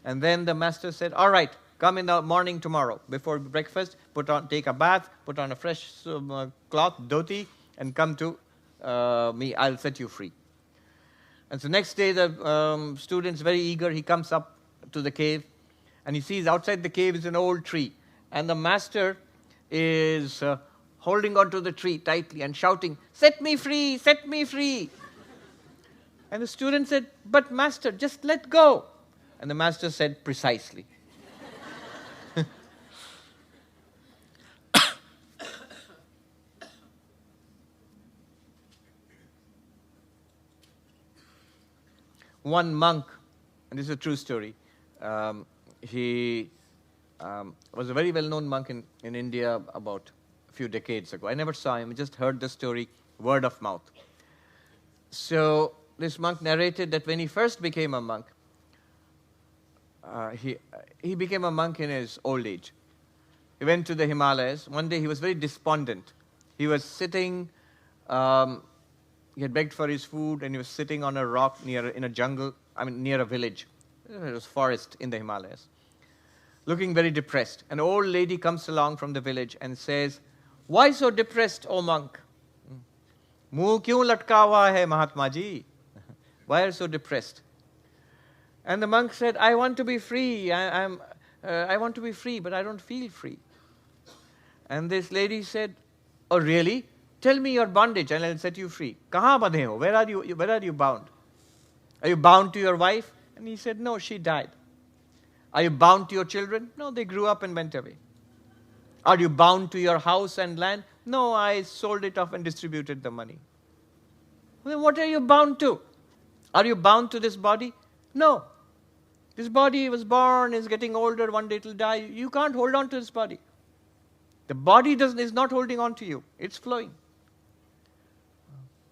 And then the master said, "All right, come in the morning tomorrow. Before breakfast, take a bath, put on a fresh cloth, dhoti, and come to me. I'll set you free." And so next day, the student's very eager. He comes up to the cave, and he sees outside the cave is an old tree. And the master is holding onto the tree tightly and shouting, "Set me free, set me free." And the student said, "But master, just let go." And the master said, "Precisely." One monk, and this is a true story, he was a very well-known monk in India about a few decades ago. I never saw him, I just heard the story, word of mouth. So this monk narrated that when he first became a monk, he became a monk in his old age. He went to the Himalayas. One day he was very despondent. He was sitting, he had begged for his food, and he was sitting on a rock near a village. It was forest in the Himalayas, looking very depressed. An old lady comes along from the village and says, "Why so depressed, O monk? Muh kyun latka hua hai, Mahatma ji? Why are you so depressed?" And the monk said, "I want to be free. I want to be free, but I don't feel free." And this lady said, "Oh, really? Tell me your bondage and I'll set you free." "Kahan bandhe ho? Where are you bound? Are you bound to your wife?" And he said, "No, she died." "Are you bound to your children?" "No, they grew up and went away." "Are you bound to your house and land?" "No, I sold it off and distributed the money." "Then what are you bound to? Are you bound to this body?" "No. This body was born, is getting older, one day it will die. You can't hold on to this body. The body is not holding on to you. It's flowing."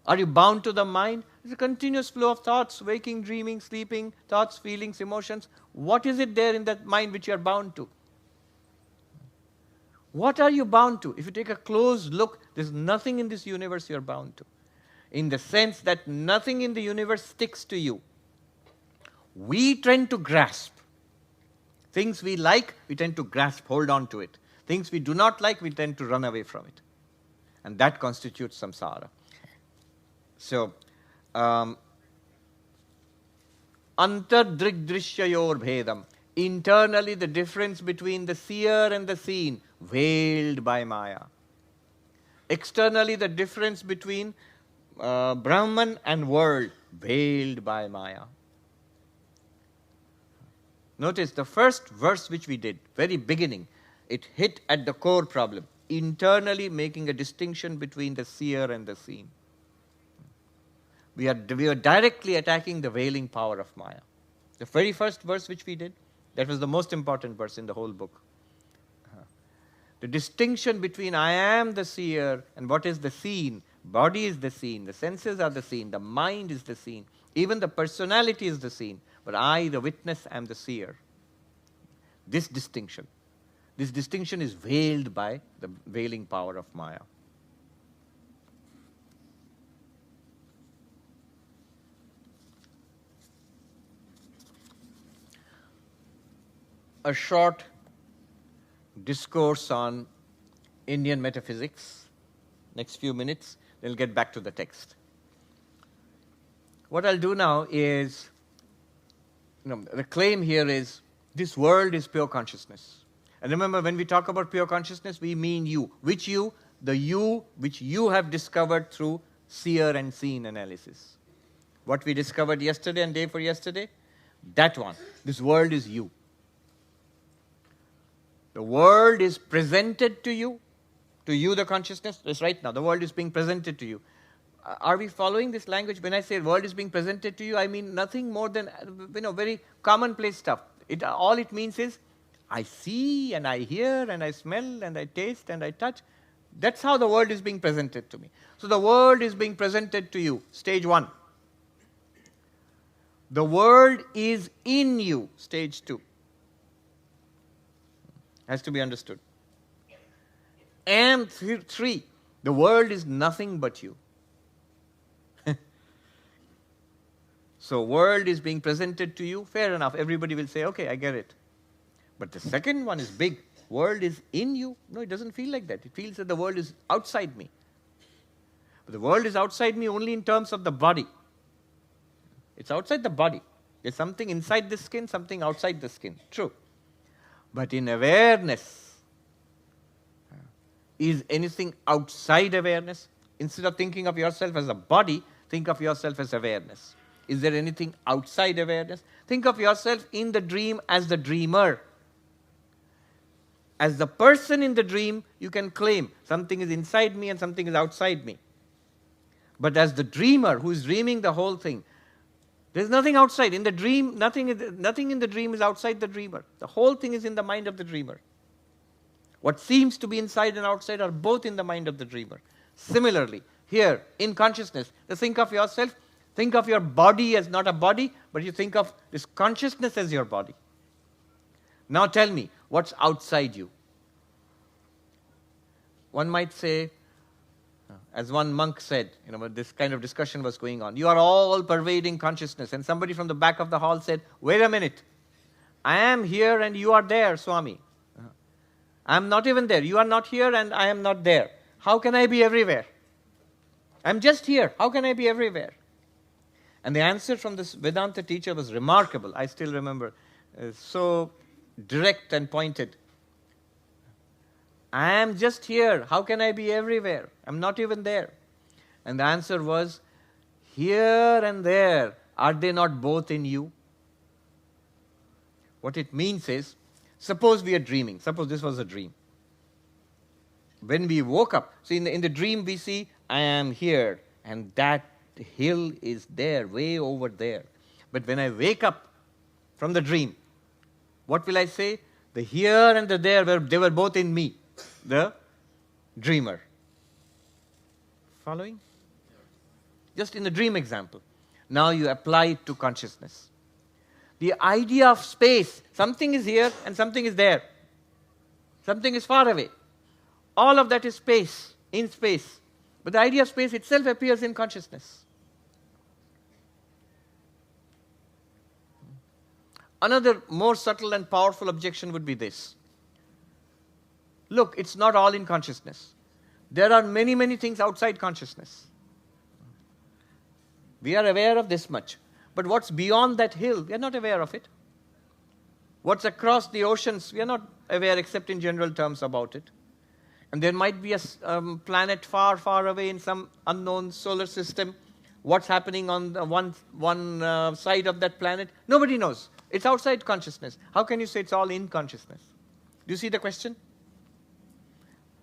"Are you bound to the mind?" It's a continuous flow of thoughts, waking, dreaming, sleeping, thoughts, feelings, emotions. What is it there in that mind which you are bound to? What are you bound to? If you take a close look, there's nothing in this universe you're bound to. In the sense that nothing in the universe sticks to you. We tend to grasp. Things we like, we tend to grasp, hold on to it. Things we do not like, we tend to run away from it. And that constitutes samsara. So, antardrigdrishyayor bhedam. Internally, the difference between the seer and the seen, veiled by Maya. Externally, the difference between Brahman and world, veiled by Maya. Notice the first verse which we did, very beginning, it hit at the core problem, internally making a distinction between the seer and the seen. We are directly attacking the veiling power of Maya. The very first verse which we did, that was the most important verse in the whole book. The distinction between I am the seer and what is the seen. Body is the seen, the senses are the seen, the mind is the seen, even the personality is the seen. But I, the witness, am the seer. This distinction is veiled by the veiling power of Maya. A short discourse on Indian metaphysics. Next few minutes, we'll get back to the text. What I'll do now is, the claim here is, this world is pure consciousness. And remember, when we talk about pure consciousness, we mean you. Which you? The you which you have discovered through seer and seen analysis. What we discovered yesterday and day for yesterday, that one. This world is you. The world is presented to you the consciousness. That's right now. The world is being presented to you. Are we following this language? When I say world is being presented to you, I mean nothing more than very commonplace stuff. All it means is I see and I hear and I smell and I taste and I touch. That's how the world is being presented to me. So the world is being presented to you, stage 1. The world is in you, stage 2. Has to be understood. And 3, the world is nothing but you. So world is being presented to you, fair enough. Everybody will say, okay, I get it. But the second one is big. World is in you. No, it doesn't feel like that. It feels that the world is outside me. But the world is outside me only in terms of the body. It's outside the body. There's something inside the skin, something outside the skin. True. But in awareness, is anything outside awareness? Instead of thinking of yourself as a body, think of yourself as awareness. Is there anything outside awareness? Think of yourself in the dream as the dreamer. As the person in the dream, you can claim something is inside me and something is outside me. But as the dreamer who is dreaming the whole thing, there's nothing outside. In the dream, nothing in the dream is outside the dreamer. The whole thing is in the mind of the dreamer. What seems to be inside and outside are both in the mind of the dreamer. Similarly, here, in consciousness, think of yourself, think of your body as not a body, but you think of this consciousness as your body. Now tell me, what's outside you? One might say, as one monk said, this kind of discussion was going on, you are all pervading consciousness. And somebody from the back of the hall said, wait a minute, I am here and you are there, Swami. I am not even there. You are not here and I am not there. How can I be everywhere? I'm just here. How can I be everywhere? And the answer from this Vedanta teacher was remarkable. I still remember. So direct and pointed. I am just here. How can I be everywhere? I'm not even there. And the answer was, here and there, are they not both in you? What it means is, suppose we are dreaming. Suppose this was a dream. When we woke up, see in the dream we see, I am here, and that hill is there, way over there. But when I wake up from the dream, what will I say? The here and the there, they were both in me, the dreamer. Following? Just in the dream example. Now you apply it to consciousness. The idea of space, something is here and something is there. Something is far away. All of that is space, in space. But the idea of space itself appears in consciousness. Another more subtle and powerful objection would be this. Look, it's not all in consciousness. There are many, many things outside consciousness. We are aware of this much. But what's beyond that hill, we are not aware of it. What's across the oceans, we are not aware except in general terms about it. And there might be a planet far, far away in some unknown solar system. What's happening on the one side of that planet? Nobody knows. It's outside consciousness. How can you say it's all in consciousness? Do you see the question?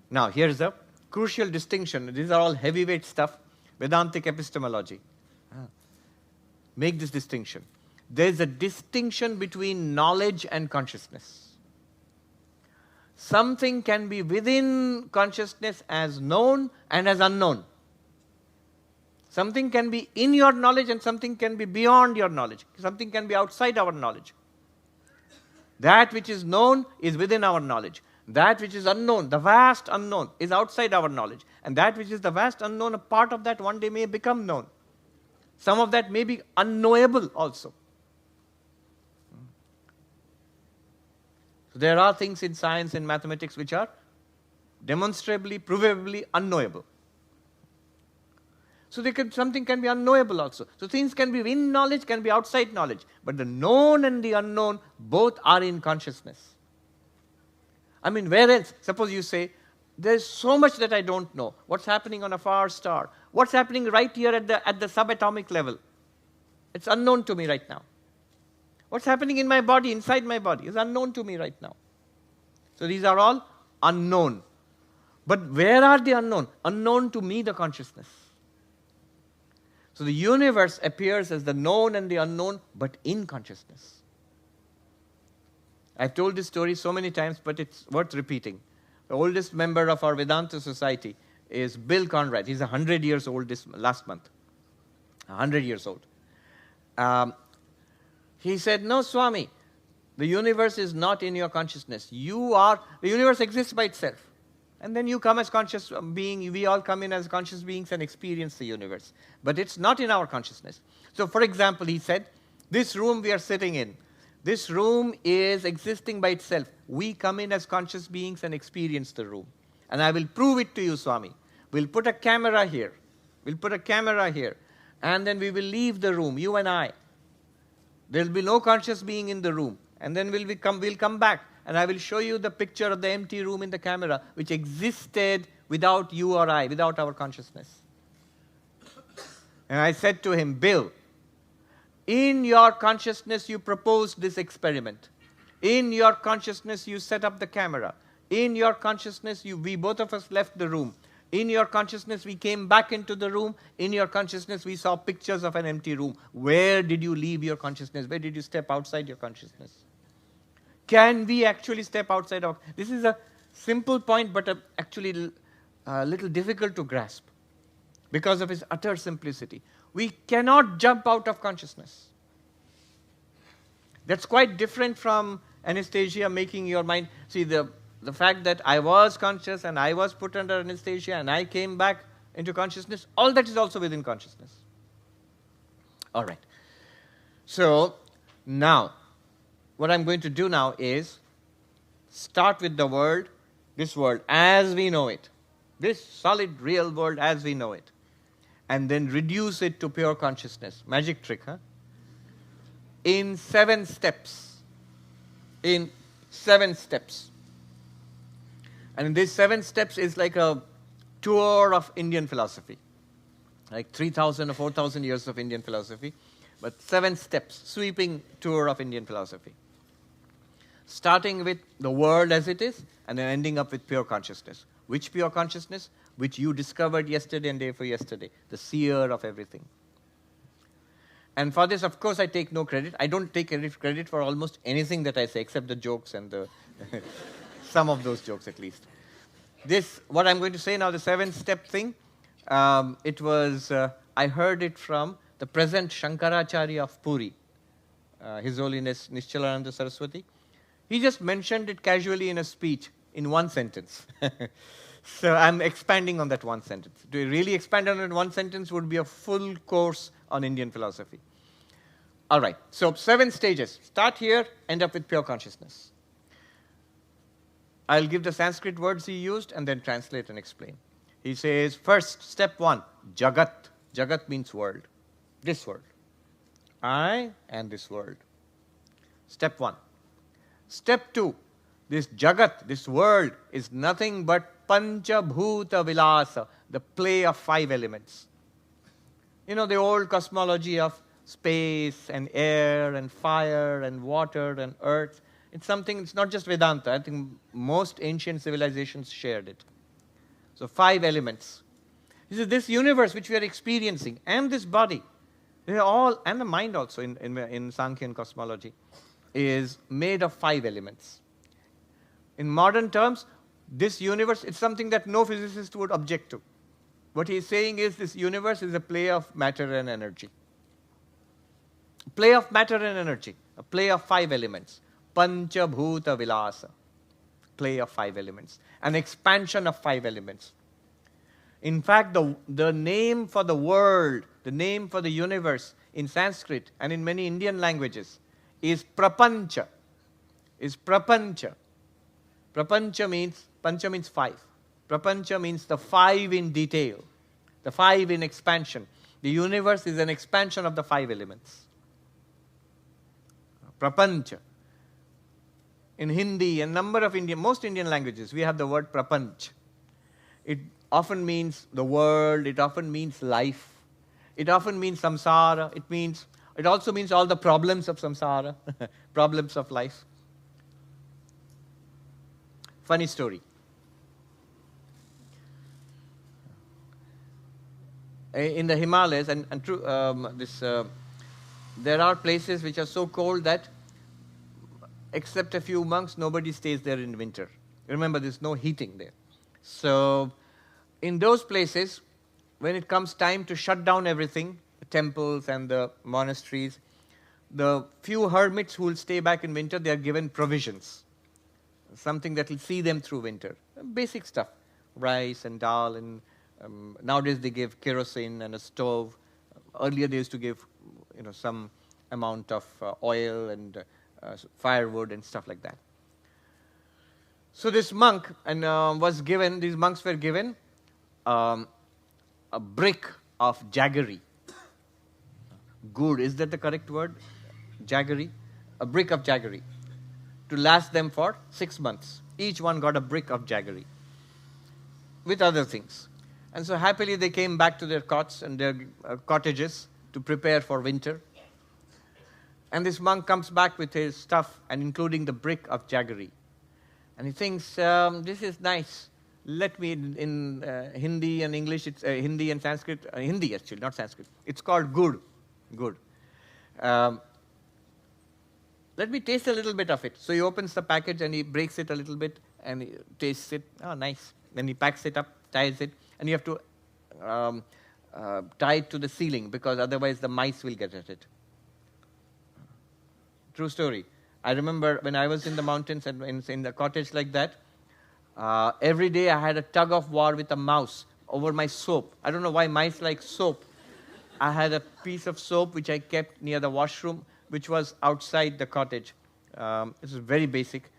Now, here's a crucial distinction. These are all heavyweight stuff. Vedantic epistemology. Make this distinction. There's a distinction between knowledge and consciousness. Something can be within consciousness as known and as unknown. Something can be in your knowledge and something can be beyond your knowledge. Something can be outside our knowledge. That which is known is within our knowledge. That which is unknown, the vast unknown, is outside our knowledge. And that which is the vast unknown, a part of that one day may become known. Some of that may be unknowable also. So there are things in science and mathematics which are demonstrably, provably unknowable. So something can be unknowable also. So things can be in knowledge, can be outside knowledge. But the known and the unknown, both are in consciousness. I mean, where else? Suppose you say, there's so much that I don't know. What's happening on a far star? What's happening right here at the subatomic level? It's unknown to me right now. What's happening in my body, inside my body, is unknown to me right now. So these are all unknown. But where are the unknown? Unknown to me, the consciousness. So the universe appears as the known and the unknown, but in consciousness. I've told this story so many times, but it's worth repeating. The oldest member of our Vedanta society is Bill Conrad. He's 100 years old last month. 100 years old. He said, no, Swami, the universe is not in your consciousness. The universe exists by itself. And then you come as conscious being, we all come in as conscious beings and experience the universe. But it's not in our consciousness. So for example, he said, this room we are sitting in, this room is existing by itself. We come in as conscious beings and experience the room. And I will prove it to you, Swami. We'll put a camera here. We'll put a camera here. And then we will leave the room, you and I. There will be no conscious being in the room. And then we'll come back. And I will show you the picture of the empty room in the camera, which existed without you or I, without our consciousness. And I said to him, Bill, in your consciousness you proposed this experiment. In your consciousness you set up the camera. In your consciousness we both of us left the room. In your consciousness we came back into the room. In your consciousness we saw pictures of an empty room. Where did you leave your consciousness? Where did you step outside your consciousness? Can we actually step outside our... This is a simple point, but actually a little difficult to grasp because of its utter simplicity. We cannot jump out of consciousness. That's quite different from anesthesia making your mind... See, the fact that I was conscious and I was put under anesthesia and I came back into consciousness, all that is also within consciousness. All right. So, now... what I'm going to do now is start with the world, this world as we know it, this solid real world as we know it, and then reduce it to pure consciousness. Magic trick, huh? In 7 steps. In 7 steps. And these 7 steps is like a tour of Indian philosophy, like 3,000 or 4,000 years of Indian philosophy, but 7 steps, sweeping tour of Indian philosophy. Starting with the world as it is, and then ending up with pure consciousness. Which pure consciousness? Which you discovered yesterday and day before yesterday. The seer of everything. And for this, of course, I take no credit. I don't take credit for almost anything that I say, except the jokes and the some of those jokes at least. This, what I'm going to say now, the 7-step thing, it was, I heard it from the present Shankaracharya of Puri, His Holiness Nishchalananda Saraswati. He just mentioned it casually in a speech in 1 sentence. So I'm expanding on that 1 sentence. To really expand on that 1 sentence would be a full course on Indian philosophy. All right, so 7 stages. Start here, end up with pure consciousness. I'll give the Sanskrit words he used and then translate and explain. He says, first, step 1, Jagat. Jagat means world. This world. I and this world. Step 1. Step 2, this Jagat, this world, is nothing but Pancha Bhuta Vilasa, the play of 5 elements. You know, the old cosmology of space and air and fire and water and earth. It's something, it's not just Vedanta. I think most ancient civilizations shared it. So 5 elements. This is this universe which we are experiencing, and this body, they are all, and the mind also in Sankhyan cosmology, is made of 5 elements. In modern terms, this universe is something that no physicist would object to. What he is saying is this universe is a play of matter and energy. A play of matter and energy, a play of 5 elements. Pancha Bhuta Vilasa, play of 5 elements, an expansion of 5 elements. In fact, the name for the world, the name for the universe in Sanskrit and in many Indian languages is prapancha, is prapancha. Prapancha means, pancha means 5. Prapancha means the 5 in detail, the 5 in expansion. The universe is an expansion of the 5 elements. Prapancha. In Hindi and most Indian languages, we have the word prapanch. It often means the world, it often means life, it often means samsara, it means It also means all the problems of samsara, problems of life. Funny story. In the Himalayas, there are places which are so cold that except a few monks, nobody stays there in winter. Remember, there's no heating there. So in those places, when it comes time to shut down everything, the temples and the monasteries, the few hermits who will stay back in winter, they are given provisions, something that will see them through winter. Basic stuff, rice and dal, and nowadays they give kerosene and a stove. Earlier they used to give some amount of oil and firewood and stuff like that. So this monk these monks were given a brick of jaggery. Good, is that the correct word? Jaggery? A brick of jaggery to last them for 6 months. Each one got a brick of jaggery with other things. And so happily they came back to their cots and their cottages to prepare for winter. And this monk comes back with his stuff, and including the brick of jaggery. And he thinks, this is nice. Let me, in Hindi and English, it's Hindi and Sanskrit, Hindi actually, not Sanskrit. It's called good. Good. Let me taste a little bit of it. So he opens the package and he breaks it a little bit and he tastes it. Oh, nice. Then he packs it up, ties it, and you have to tie it to the ceiling because otherwise the mice will get at it. True story. I remember when I was in the mountains and in the cottage like that, every day I had a tug of war with a mouse over my soap. I don't know why mice like soap. I had a piece of soap which I kept near the washroom, which was outside the cottage. This is very basic.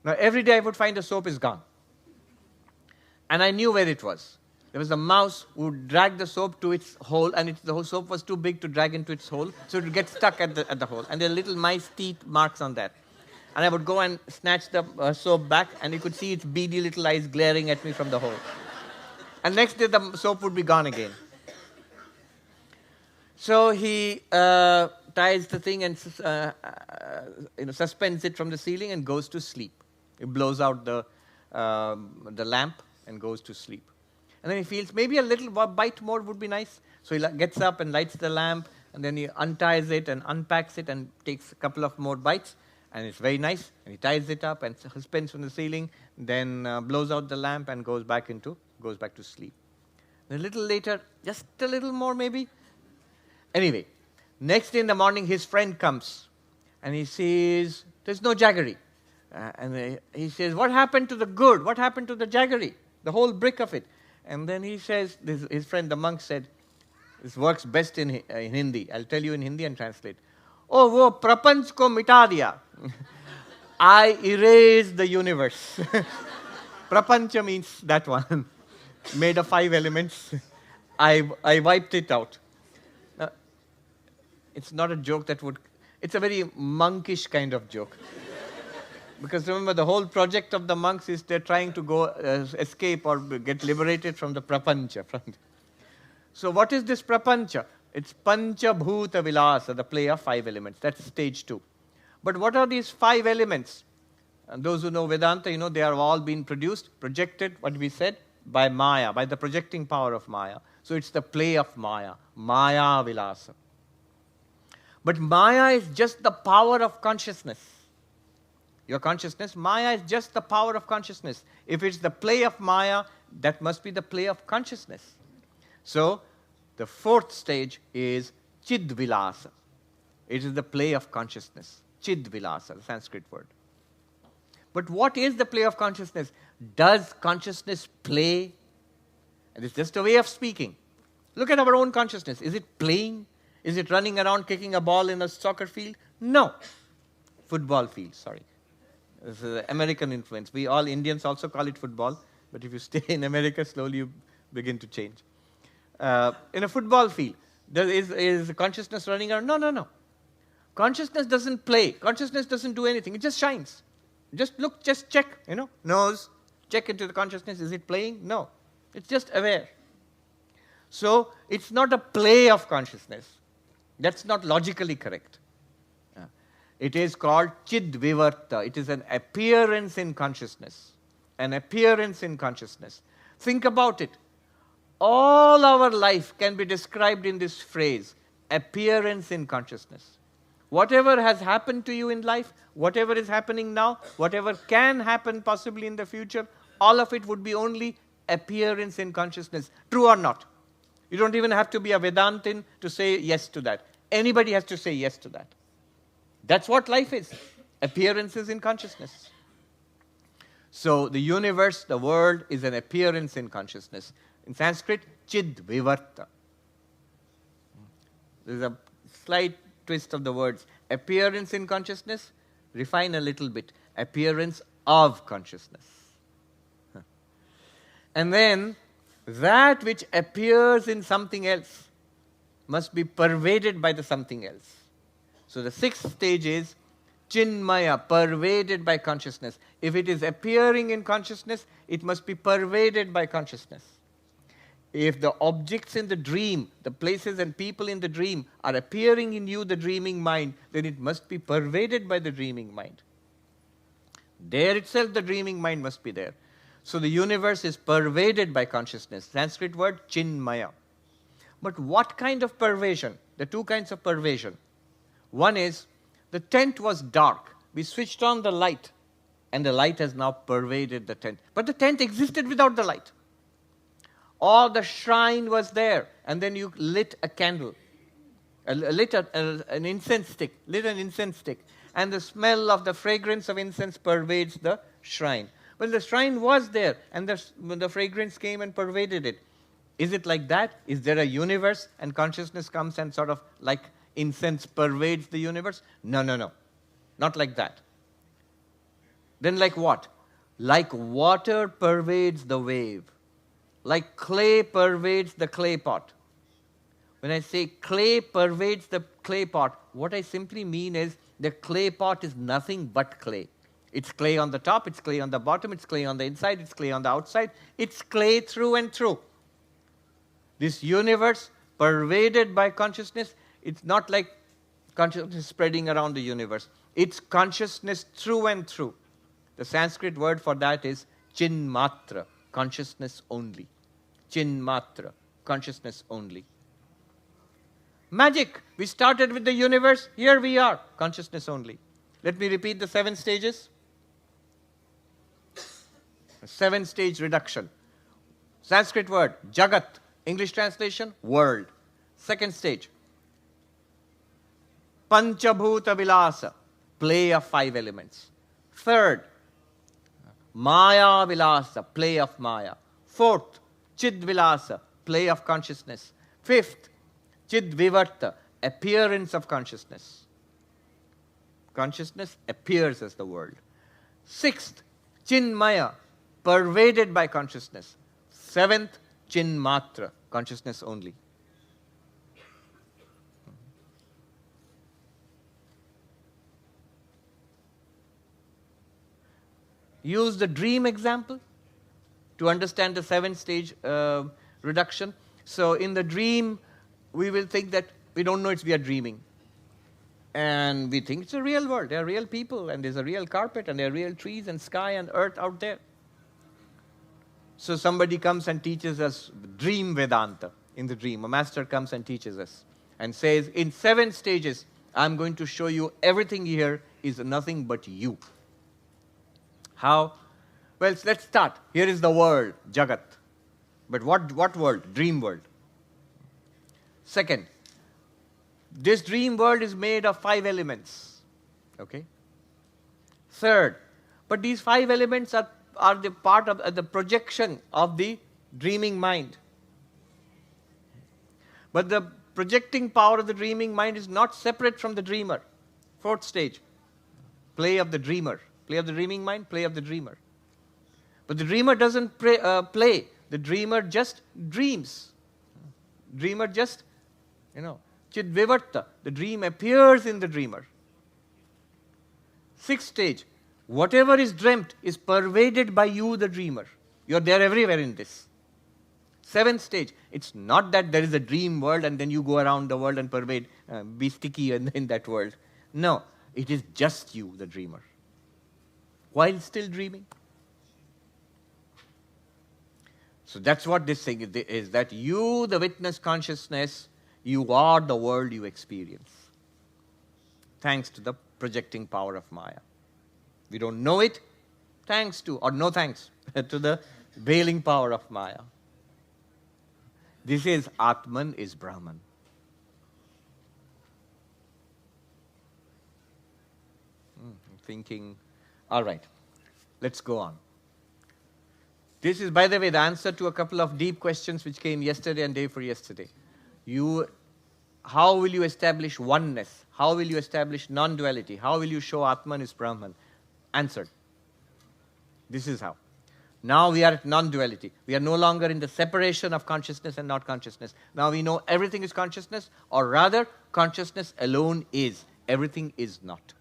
Now every day I would find the soap is gone. And I knew where it was. There was a mouse who would drag the soap to its hole, and the whole soap was too big to drag into its hole, so it would get stuck at the hole. And there are little mice teeth marks on that. And I would go and snatch the soap back, and you could see its beady little eyes glaring at me from the hole. And next day the soap would be gone again. So he ties the thing and suspends it from the ceiling and goes to sleep. He blows out the lamp and goes to sleep. And then he feels maybe a little bite more would be nice. So he gets up and lights the lamp, and then he unties it and unpacks it and takes a couple of more bites. And it's very nice. And he ties it up and suspends from the ceiling, then blows out the lamp and goes back to sleep. And a little later, just a little more maybe. Anyway, next day in the morning, his friend comes, and he says, there's no jaggery. And he says, what happened to the good? What happened to the jaggery? The whole brick of it. And then he says, his friend, the monk, said, this works best in Hindi. I'll tell you in Hindi and translate. Oh, wo prapanch ko mita diya. I erased the universe. Prapancha means that one. Made of 5 elements. I wiped it out. Now, it's not a joke it's a very monkish kind of joke. Because remember, the whole project of the monks is they're trying to go escape or get liberated from the prapancha. So what is this prapancha? It's pancha bhuta vilasa, the play of 5 elements. That's stage 2. But what are these 5 elements? And those who know Vedanta, they are all being projected, what we said, by Maya, by the projecting power of Maya. So it's the play of Maya, Maya vilasa. But Maya is just the power of consciousness. Your consciousness, Maya is just the power of consciousness. If it's the play of Maya, that must be the play of consciousness. So, the 4th stage is Chidvilasa. It is the play of consciousness. Chidvilasa, the Sanskrit word. But what is the play of consciousness? Does consciousness play? And it's just a way of speaking. Look at our own consciousness. Is it playing? Is it running around kicking a ball in a soccer field? No. Football field, sorry. This is American influence. We all Indians also call it football, but if you stay in America, slowly you begin to change. In a football field, is consciousness running around? No. Consciousness doesn't play. Consciousness doesn't do anything. It just shines. Just look, just check, nose, check into the consciousness. Is it playing? No. It's just aware. So, it's not a play of consciousness. That's not logically correct. It is called chidvivarta. It is an appearance in consciousness. An appearance in consciousness. Think about it. All our life can be described in this phrase, appearance in consciousness. Whatever has happened to you in life, whatever is happening now, whatever can happen possibly in the future, all of it would be only appearance in consciousness. True or not? You don't even have to be a Vedantin to say yes to that. Anybody has to say yes to that. That's what life is. Appearances in consciousness. So the universe, the world, is an appearance in consciousness. In Sanskrit, chidvivarta. There's a slight twist of the words. Appearance in consciousness, refine a little bit. Appearance of consciousness. And then, that which appears in something else must be pervaded by the something else. So the sixth stage is chinmaya, pervaded by consciousness. If it is appearing in consciousness, it must be pervaded by consciousness. If the objects in the dream, the places and people in the dream are appearing in you, the dreaming mind, then it must be pervaded by the dreaming mind. There itself the dreaming mind must be there. So the universe is pervaded by consciousness. Sanskrit word chinmaya. But what kind of pervasion? The two kinds of pervasion. One is, the tent was dark. We switched on the light, and the light has now pervaded the tent. But the tent existed without the light. Or the shrine was there, and then you lit a candle, lit an incense stick, and the smell of the fragrance of incense pervades the shrine. Well, the shrine was there, and the fragrance came and pervaded it. Is it like that? Is there a universe, and consciousness comes and sort of like incense pervades the universe? No. Not like that. Then like what? Like water pervades the wave. Like clay pervades the clay pot. When I say clay pervades the clay pot, what I simply mean is the clay pot is nothing but clay. It's clay on the top, it's clay on the bottom, it's clay on the inside, it's clay on the outside. It's clay through and through. This universe pervaded by consciousness, it's not like consciousness spreading around the universe. It's consciousness through and through. The Sanskrit word for that is chinmatra, consciousness only. Chinmatra, consciousness only. Magic. We started with the universe. Here we are, consciousness only. Let me repeat the 7 stages. 7-stage reduction. Sanskrit word, jagat. English translation, world. Second stage, panchabhuta vilasa, play of 5 elements. Third, maya vilasa, play of maya. Fourth, chid vilasa, play of consciousness. Fifth, chid vivarta, appearance of consciousness. Consciousness appears as the world. Sixth, chinmaya, pervaded by consciousness. Seventh, chinmatra, consciousness only. Use the dream example to understand the 7-stage reduction. So in the dream, we will think that we don't know we are dreaming. And we think it's a real world. There are real people, and there's a real carpet, and there are real trees and sky and earth out there. So somebody comes and teaches us dream Vedanta in the dream. A master comes and teaches us and says, in 7 stages, I'm going to show you everything here is nothing but you. How? Well, let's start. Here is the world, Jagat. But what world? Dream world. Second, this dream world is made of 5 elements. Okay? Third, but these 5 elements are the part of the projection of the dreaming mind. But the projecting power of the dreaming mind is not separate from the dreamer. 4th stage, play of the dreamer. Play of the dreaming mind, play of the dreamer. But the dreamer doesn't play. The dreamer just dreams. Dreamer just, chidvivarta. The dream appears in the dreamer. 6th stage, whatever is dreamt is pervaded by you, the dreamer. You're there everywhere in this. Seventh stage. It's not that there is a dream world and then you go around the world and pervade, be sticky in that world. No, it is just you, the dreamer, while still dreaming. So that's what this thing is, that you, the witness consciousness, you are the world you experience, thanks to the projecting power of Maya. We don't know it, thanks to, or no thanks, to the veiling power of Maya. This is Atman is Brahman. Thinking, all right, let's go on. This is, by the way, the answer to a couple of deep questions which came yesterday and day before yesterday. How will you establish oneness? How will you establish non-duality? How will you show Atman is Brahman? Answered. This is how. Now we are at non-duality. We are no longer in the separation of consciousness and not consciousness. Now we know everything is consciousness, or rather, consciousness alone is. Everything is not.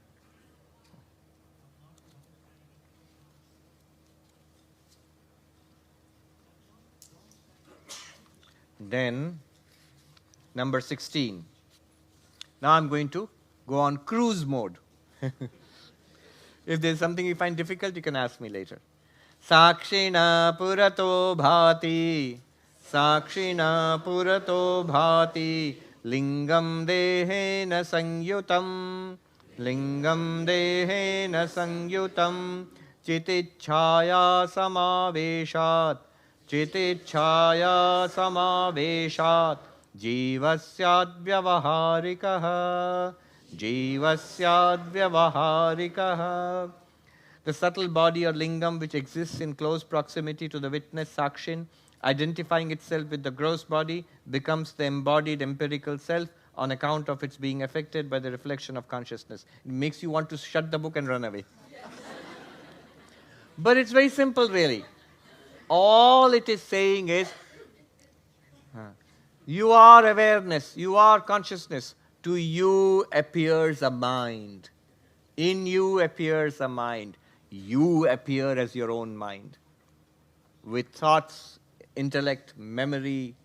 Then, number 16. Now I'm going to go on cruise mode. If there's something you find difficult, you can ask me later. Sakshina purato bhati, Sakshina purato bhati, lingam dehena sangyutam, lingam dehena sangyutam, chitichhaya samaveshat, chitichhaya samaveshat, jivasyad vyavaharikaha, jivasyad vyavaharikaha. The subtle body or lingam which exists in close proximity to the witness sakshin, identifying itself with the gross body, becomes the embodied empirical self on account of its being affected by the reflection of consciousness. It makes you want to shut the book and run away. But it's very simple, really. All it is saying is, you are awareness, you are consciousness. To you appears a mind. In you appears a mind. You appear as your own mind, with thoughts, intellect, memory,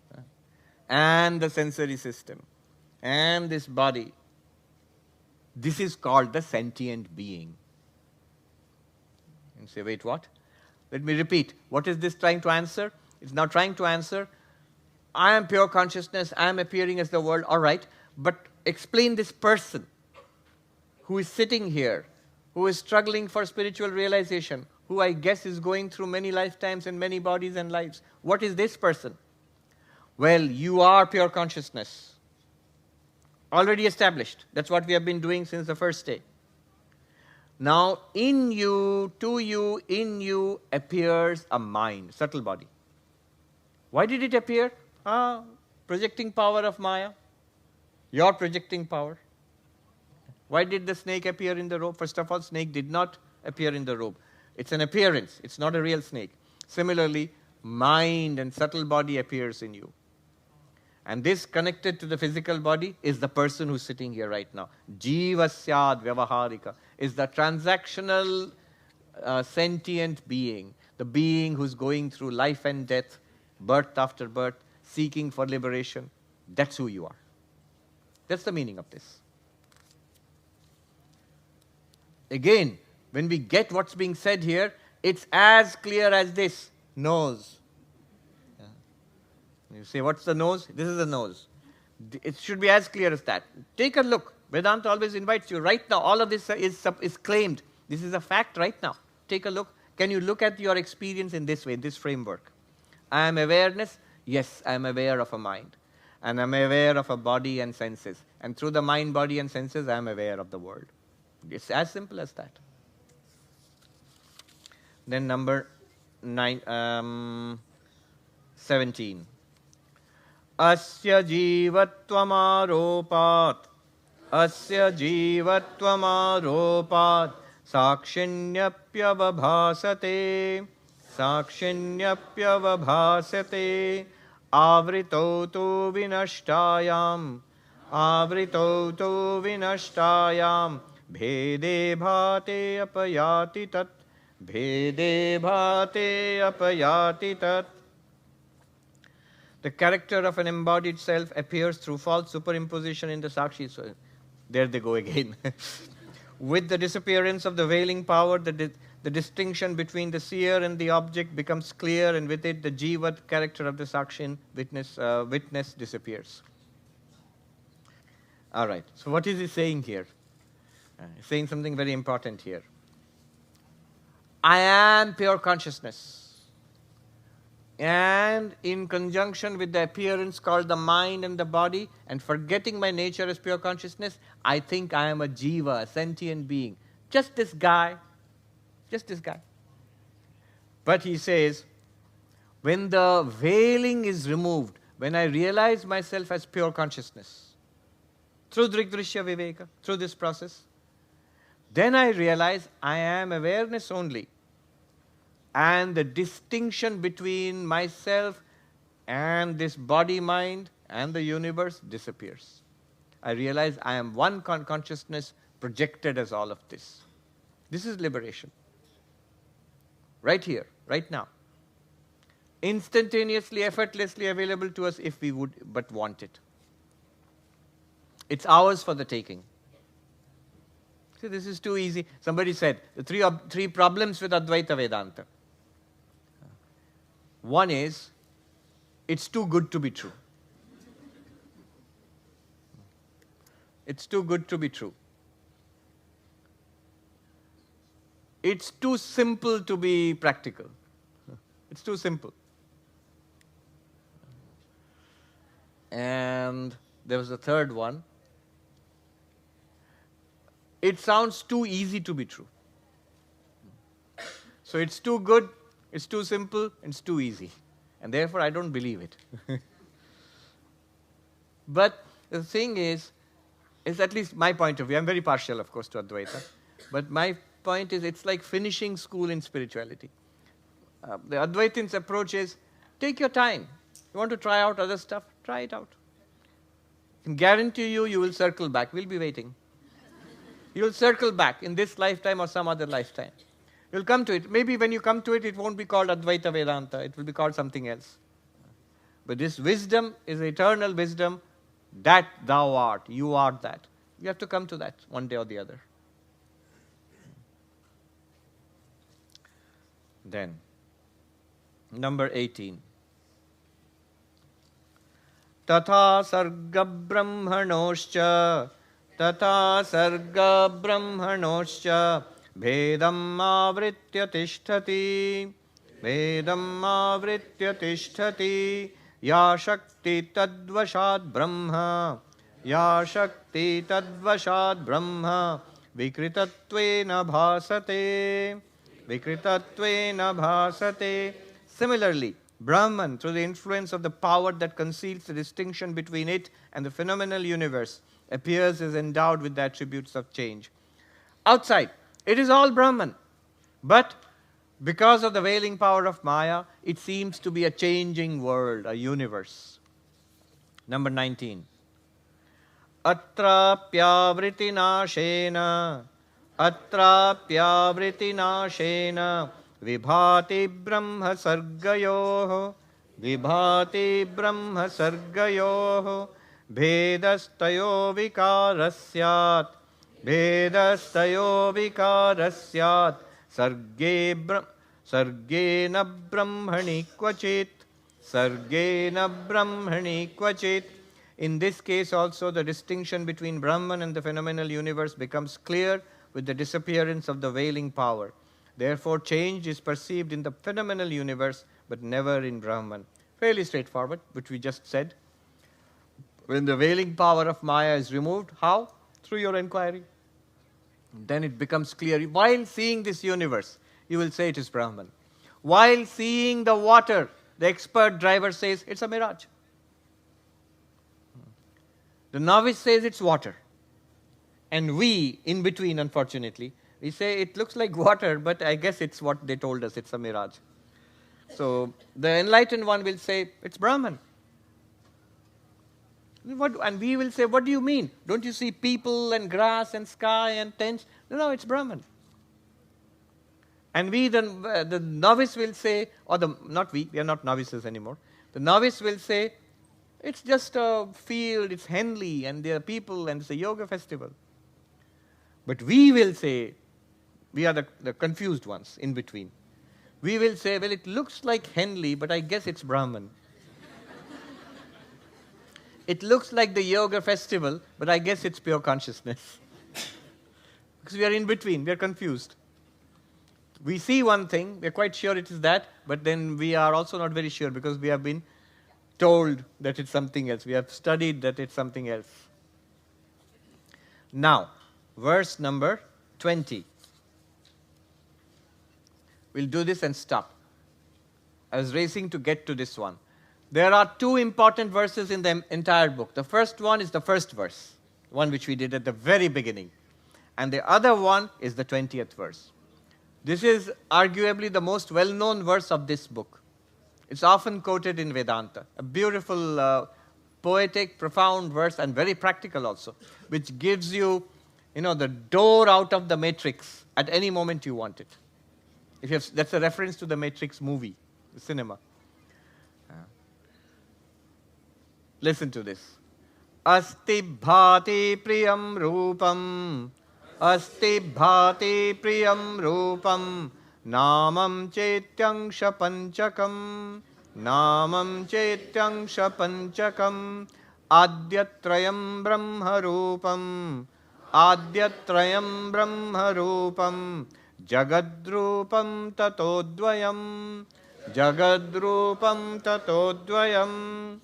and the sensory system, and this body. This is called the sentient being. You say, wait, what? Let me repeat. What is this trying to answer? It's now trying to answer, I am pure consciousness, I am appearing as the world, all right, but explain this person who is sitting here, who is struggling for spiritual realization, who I guess is going through many lifetimes and many bodies and lives. What is this person? Well, you are pure consciousness. Already established. That's what we have been doing since the first day. Now, in you, to you, in you appears a mind, subtle body. Why did it appear? Projecting power of Maya. Your projecting power. Why did the snake appear in the robe? First of all, snake did not appear in the robe. It's an appearance. It's not a real snake. Similarly, mind and subtle body appears in you. And this connected to the physical body is the person who's sitting here right now. Jivasyad vyavaharika is the transactional sentient being, the being who's going through life and death, birth after birth, seeking for liberation. That's who you are. That's the meaning of this. Again, when we get what's being said here, it's as clear as this. Nose. You say, what's the nose? This is the nose. It should be as clear as that. Take a look. Vedanta always invites you. Right now, all of this is claimed. This is a fact right now. Take a look. Can you look at your experience in this way, in this framework? I am awareness. Yes, I am aware of a mind. And I am aware of a body and senses. And through the mind, body, and senses, I am aware of the world. It's as simple as that. Then number 17. Asya jivattvamaropat, asya jivattvamaropat, sakshinyapyavabhasate, sakshinyapyavabhasate, avrito tu vinashtayam, avrito tu vinashtayam, bhede bhate apayati tat, bhede bhate apayati tat. The character of an embodied self appears through false superimposition in the Sakshi. So there they go again. With the disappearance of the veiling power, the distinction between the seer and the object becomes clear, and with it the jivat character of the Sakshin witness disappears. All right, so what is he saying here? He's saying something very important here. I am pure consciousness. And in conjunction with the appearance called the mind and the body, and forgetting my nature as pure consciousness, I think I am a jiva, a sentient being. Just this guy. Just this guy. But he says, when the veiling is removed, when I realize myself as pure consciousness, through dředśya vivēka, through this process, then I realize I am awareness only. And the distinction between myself and this body-mind and the universe disappears. I realize I am one consciousness projected as all of this. This is liberation. Right here, right now. Instantaneously, effortlessly available to us if we would but want it. It's ours for the taking. See, this is too easy. Somebody said, the three problems with Advaita Vedanta. One is, it's too good to be true. It's too good to be true. It's too simple to be practical. It's too simple. And there was a third one. It sounds too easy to be true. So it's too good, it's too simple, and it's too easy. And therefore, I don't believe it. But the thing is at least my point of view, I'm very partial, of course, to Advaita, but my point is it's like finishing school in spirituality. The Advaitins' approach is, take your time. You want to try out other stuff? Try it out. I can guarantee you will circle back. We'll be waiting. You'll circle back in this lifetime or some other lifetime. You'll come to it. Maybe when you come to it, it won't be called Advaita Vedanta. It will be called something else. But this wisdom is eternal wisdom that thou art. You are that. You have to come to that one day or the other. Then, number 18. Tatha sarga brahmanoscha bhedam avritya tishtati ya shakti tadvashat brahma vikritattvena bhasate. Similarly, Brahman, through the influence of the power that conceals the distinction between it and the phenomenal universe, appears as endowed with the attributes of change. Outside, it is all Brahman. But because of the veiling power of Maya, it seems to be a changing world, a universe. Number 19. Atrapyavriti nashena vibhati brahma sargayoho bhedastayo vikarasyat sargena brahmani kvachit. In this case also, the distinction between Brahman and the phenomenal universe becomes clear with the disappearance of the veiling power. Therefore, change is perceived in the phenomenal universe, but never in Brahman. Fairly straightforward, which we just said. When the veiling power of Maya is removed, how? Through your inquiry. Then it becomes clear. While seeing this universe, you will say it is Brahman. While seeing the water, the expert driver says it's a mirage. The novice says it's water. And we, in between, unfortunately, we say it looks like water, but I guess it's what they told us, it's a mirage. So the enlightened one will say, it's Brahman. And we will say, what do you mean? Don't you see people and grass and sky and tents? No, it's Brahman. And we, the novice will say, we are not novices anymore, The novice will say, it's just a field, it's Henley, and there are people, and it's a yoga festival. But we will say, we are the confused ones in between. We will say, well, it looks like Henley, but I guess it's Brahman. It looks like the yoga festival, but I guess it's pure consciousness. Because we are in between, we are confused. We see one thing, we are quite sure it is that, but then we are also not very sure because we have been told that it's something else. We have studied that it's something else. Now, verse number 20. We'll do this and stop. I was racing to get to this one. There are two important verses in the entire book. The first one is the first verse, one which we did at the very beginning. And the other one is the 20th verse. This is arguably the most well-known verse of this book. It's often quoted in Vedanta. A beautiful, poetic, profound verse, and very practical also, which gives you, the door out of the matrix at any moment you want it. That's a reference to the Matrix movie, the cinema. Listen to this. Asti bhati priyam rupam, asti bhati priyam rupam, namam chetyangsha panchakam, namam chetyangsha panchakam, adyatrayam brahma rupam, adyatrayam brahma rupam, jagadrupam tatodvayam, jagadrupam tatodvayam.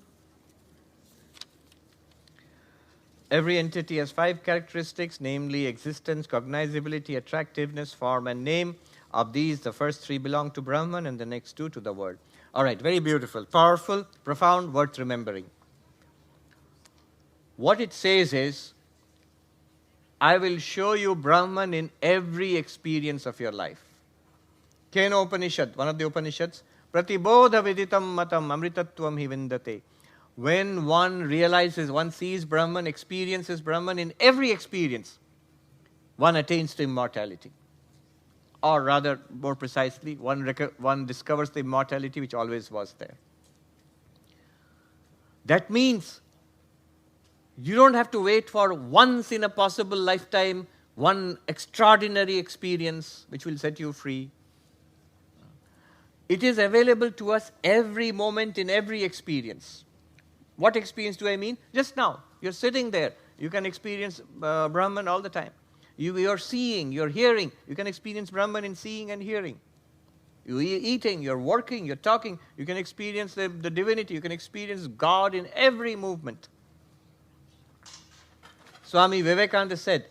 Every entity has 5 characteristics, namely existence, cognizability, attractiveness, form, and name. Of these, the first 3 belong to Brahman and the next 2 to the world. All right, very beautiful, powerful, profound, worth remembering. What it says is, I will show you Brahman in every experience of your life. Kena Upanishad, one of the Upanishads, Pratibodha viditam matam amritatvam hi vindate. When one realizes, one sees Brahman, experiences Brahman, in every experience, one attains to immortality. Or rather, more precisely, one discovers the immortality which always was there. That means you don't have to wait for once in a possible lifetime, one extraordinary experience which will set you free. It is available to us every moment in every experience. What experience do I mean? Just now, you're sitting there. You can experience Brahman all the time. You're seeing, you're hearing. You can experience Brahman in seeing and hearing. You're eating, you're working, you're talking. You can experience the divinity. You can experience God in every movement. Swami Vivekananda said,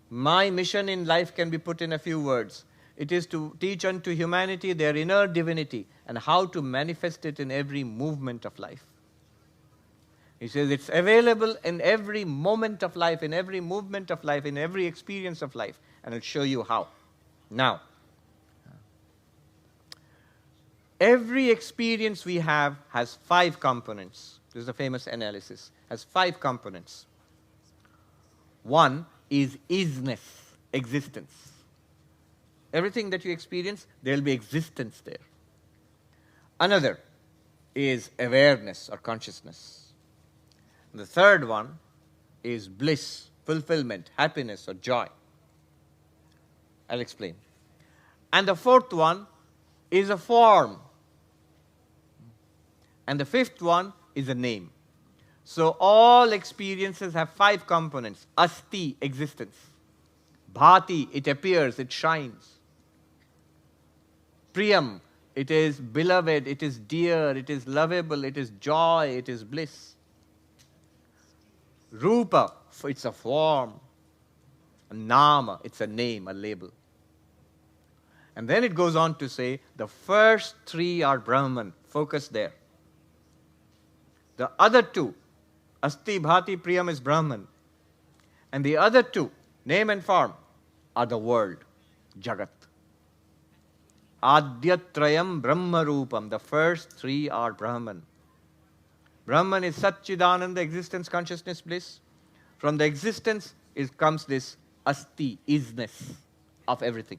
my mission in life can be put in a few words. It is to teach unto humanity their inner divinity and how to manifest it in every movement of life. He says it's available in every moment of life, in every movement of life, in every experience of life. And I'll show you how. Now, every experience we have has 5 components. This is a famous analysis. Has 5 components. One is isness, existence. Everything that you experience, there will be existence there. Another is awareness or consciousness. The third one is bliss, fulfillment, happiness, or joy. I'll explain. And the fourth one is a form. And the fifth one is a name. So all experiences have 5 components. Asti, existence. Bhati, it appears, it shines. Priyam, it is beloved, it is dear, it is lovable, it is joy, it is bliss. Rupa, it's a form. Nama, it's a name, a label. And then it goes on to say, the first 3 are Brahman. Focus there. The other 2, Asti, Bhati, Priyam is Brahman. And the other 2, name and form, are the world, Jagat. Adyatrayam Brahma Rupam. The first 3 are Brahman. Brahman is Satchidananda, existence, consciousness, bliss. From the existence comes this Asti, isness of everything.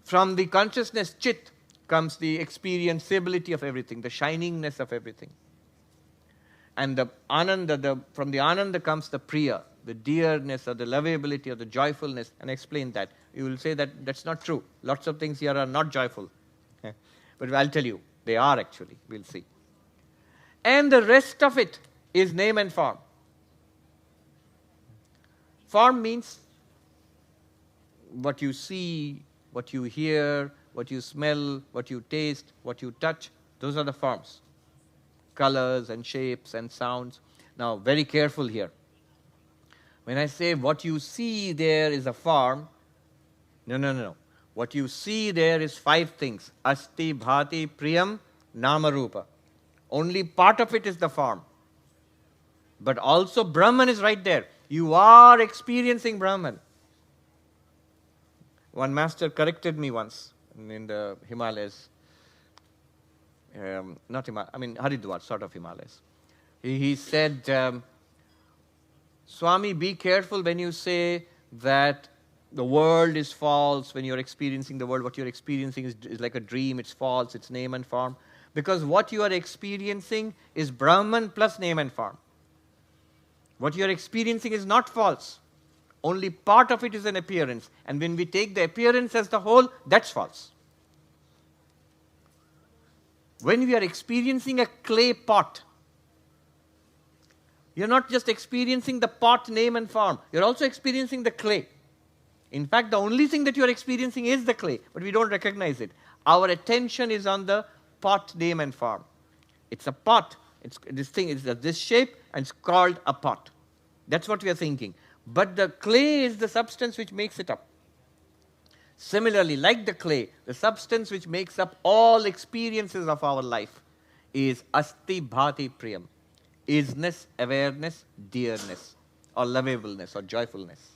From the consciousness, Chit, comes the experienceability of everything, the shiningness of everything. And the ananda, from the ananda comes the priya, the dearness or the lovability or the joyfulness. And I explain that. You will say that that's not true. Lots of things here are not joyful. But I'll tell you, they are actually. We'll see. And the rest of it is name and form. Form means what you see, what you hear, what you smell, what you taste, what you touch. Those are the forms. Colors and shapes and sounds. Now, very careful here. When I say what you see there is a form, no. What you see there is 5 things. Asti, bhati, priyam, nama, rupa. Only part of it is the form. But also Brahman is right there. You are experiencing Brahman. One master corrected me once in the Himalayas. Haridwar, sort of Himalayas. He said, Swami, be careful when you say that the world is false, when you're experiencing the world, what you're experiencing is like a dream, it's false, it's name and form. Because what you are experiencing is Brahman plus name and form. What you are experiencing is not false. Only part of it is an appearance. And when we take the appearance as the whole, that's false. When we are experiencing a clay pot, you're not just experiencing the pot, name and form. You're also experiencing the clay. In fact, the only thing that you're experiencing is the clay, but we don't recognize it. Our attention is on the pot, name and form. It's a pot. This thing is this shape, and it's called a pot. That's what we are thinking. But the clay is the substance which makes it up. Similarly, like the clay, the substance which makes up all experiences of our life is asti, bhati, priyam. Isness, awareness, dearness, or lovableness, or joyfulness.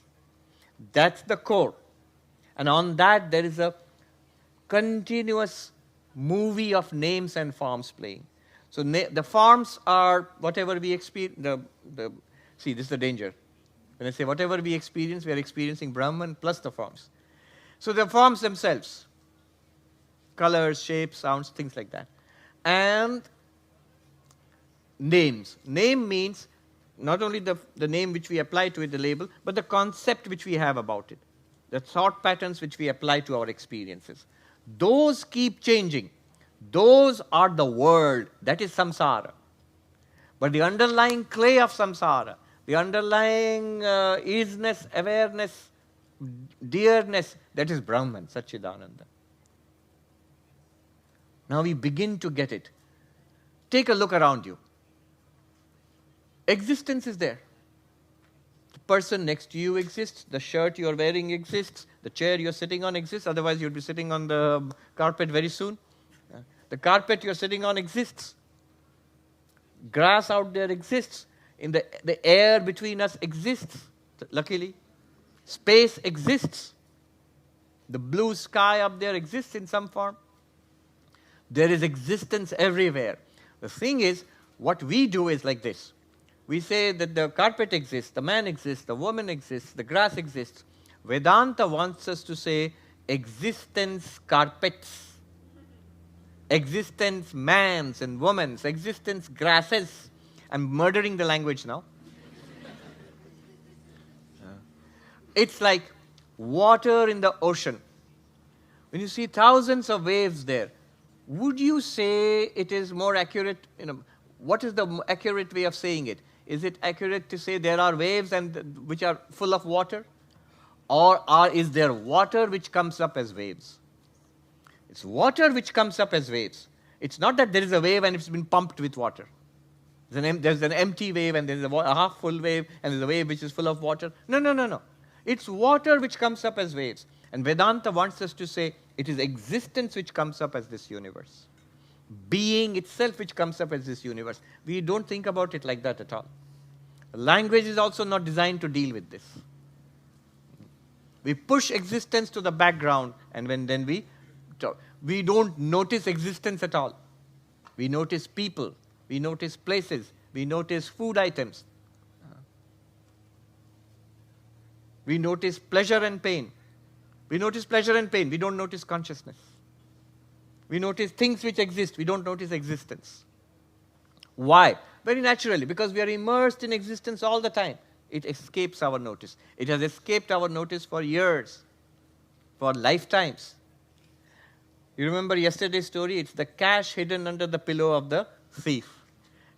That's the core. And on that there is a continuous movie of names and forms playing. So the forms are whatever we experience. See, this is the danger. When I say whatever we experience, we are experiencing Brahman plus the forms. So the forms themselves, colors, shapes, sounds, things like that. And names. Name means not only the name which we apply to it, the label, but the concept which we have about it. The thought patterns which we apply to our experiences. Those keep changing. Those are the world. That is samsara. But the underlying clay of samsara, the underlying isness, awareness, dearness, that is Brahman, Satchidananda. Now we begin to get it. Take a look around you. Existence is there. The person next to you exists. The shirt you are wearing exists. The chair you are sitting on exists. Otherwise, you would be sitting on the carpet very soon. The carpet you are sitting on exists. Grass out there exists. In the air between us exists, luckily. Space exists. The blue sky up there exists in some form. There is existence everywhere. The thing is, what we do is like this. We say that the carpet exists, the man exists, the woman exists, the grass exists. Vedanta wants us to say existence carpets, existence mans and womans, existence grasses. I'm murdering the language now. It's like water in the ocean. When you see thousands of waves there, would you say it is more accurate? What is the accurate way of saying it? Is it accurate to say there are waves which are full of water? Or is there water which comes up as waves? It's water which comes up as waves. It's not that there is a wave and it's been pumped with water. There's an empty wave and there's a half full wave and there's a wave which is full of water. No. It's water which comes up as waves. And Vedanta wants us to say it is existence which comes up as this universe. Being itself which comes up as this universe. We don't think about it like that at all. Language is also not designed to deal with this. We push existence to the background, and then we talk. We don't notice existence at all. We notice people. We notice places. We notice food items. We notice pleasure and pain. We notice pleasure and pain. We don't notice consciousness. We notice things which exist. We don't notice existence. Why? Very naturally, because we are immersed in existence all the time. It escapes our notice. It has escaped our notice for years, for lifetimes. You remember yesterday's story? It's the cash hidden under the pillow of the thief.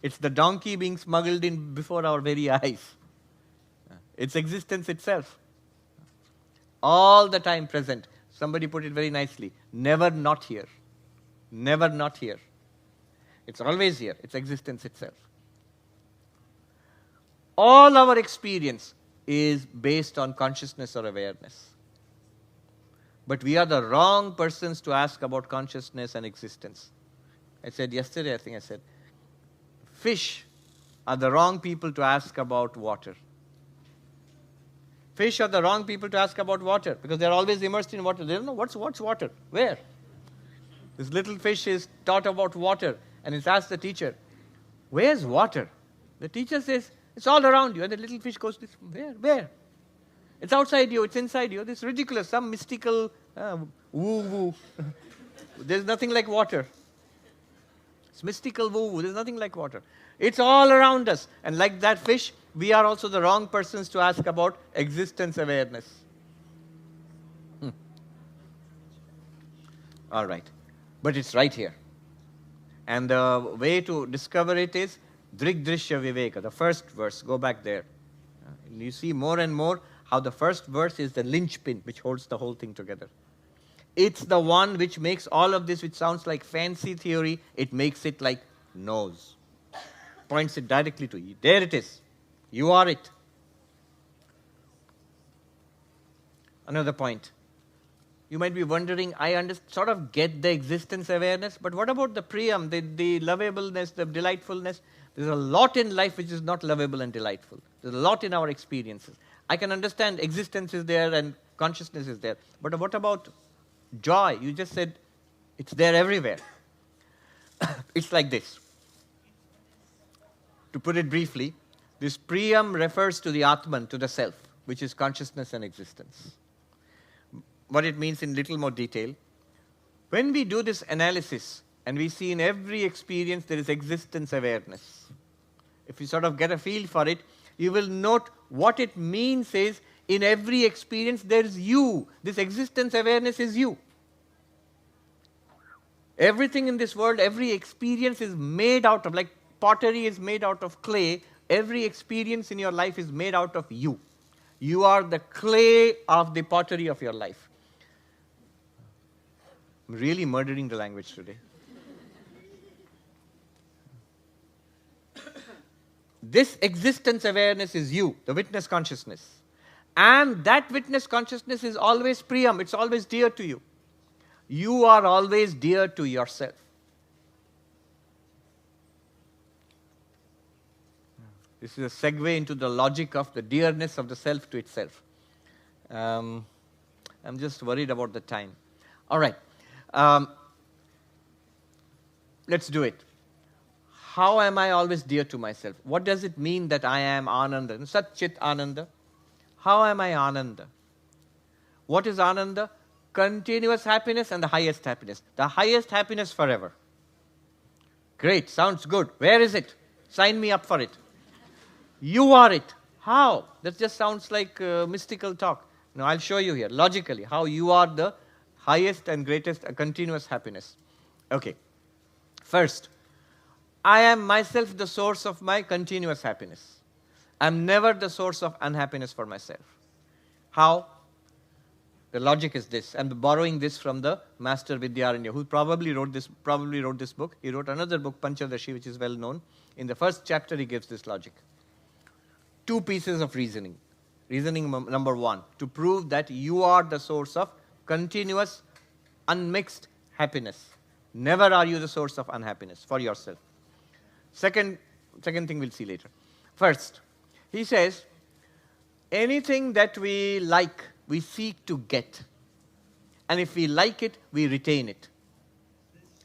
It's the donkey being smuggled in before our very eyes. It's existence itself. All the time present. Somebody put it very nicely. Never not here. Never not here. It's always here. It's existence itself. All our experience is based on consciousness or awareness. But we are the wrong persons to ask about consciousness and existence. I said yesterday, fish are the wrong people to ask about water. Fish are the wrong people to ask about water because they're always immersed in water. They don't know what's water. Where? This little fish is taught about water and it's asked the teacher, where's water? The teacher says, it's all around you. And the little fish goes, where? It's outside you, it's inside you. This is ridiculous, some mystical woo-woo. There's nothing like water. It's mystical woo-woo, there's nothing like water. It's all around us. And like that fish, we are also the wrong persons to ask about existence awareness. All right. But it's right here. And the way to discover it is dÄśya vivēka, the first verse. Go back there. You see more and more how the first verse is the linchpin which holds the whole thing together. It's the one which makes all of this, which sounds like fancy theory, it makes it like knows. Points it directly to you. There it is. You are it. Another point. You might be wondering, I sort of get the existence awareness, but what about the priyam, the lovableness, the delightfulness? There's a lot in life which is not lovable and delightful. There's a lot in our experiences. I can understand existence is there and consciousness is there. But what about joy? You just said it's there everywhere. It's like this. To put it briefly, this priyam refers to the Atman, to the self, which is consciousness and existence. What it means in little more detail. When we do this analysis, and we see in every experience there is existence awareness. If you sort of get a feel for it, you will note what it means is in every experience there is you. This existence awareness is you. Everything in this world, every experience is made out of, like pottery is made out of clay, every experience in your life is made out of you. You are the clay of the pottery of your life. I'm really murdering the language today. This existence awareness is you, the witness consciousness. And that witness consciousness is always priyam, it's always dear to you. You are always dear to yourself. This is a segue into the logic of the dearness of the self to itself. I'm just worried about the time. All right. Let's do it. How am I always dear to myself? What does it mean that I am Ananda? Sat Chit Ananda. How am I Ananda? What is Ananda? Continuous happiness and the highest happiness. The highest happiness forever. Great, sounds good. Where is it? Sign me up for it. You are it. How? That just sounds like mystical talk. No, I'll show you here, logically, how you are the highest and greatest continuous happiness. Okay. First, I am myself the source of my continuous happiness. I'm never the source of unhappiness for myself. How? The logic is this. I'm borrowing this from the master Vidyaranya, who probably wrote this book. He wrote another book, dÄśya, which is well known. In the first chapter, he gives this logic. Two pieces of reasoning. Reasoning number one, to prove that you are the source of continuous, unmixed happiness. Never are you the source of unhappiness for yourself. Second thing we'll see later. First, he says, anything that we like, we seek to get. And if we like it, we retain it.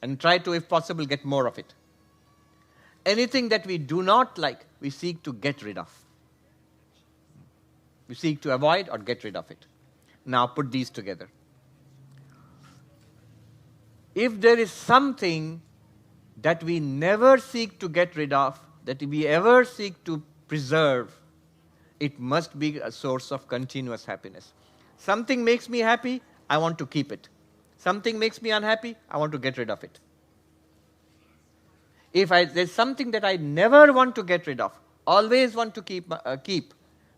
And try to, if possible, get more of it. Anything that we do not like, we seek to get rid of. We seek to avoid or get rid of it. Now put these together. if there is something that we never seek to get rid of, that we ever seek to preserve, it must be a source of continuous happiness. Something makes me happy, I want to keep it. Something makes me unhappy, I want to get rid of it. If there's something that I never want to get rid of, always want to keep,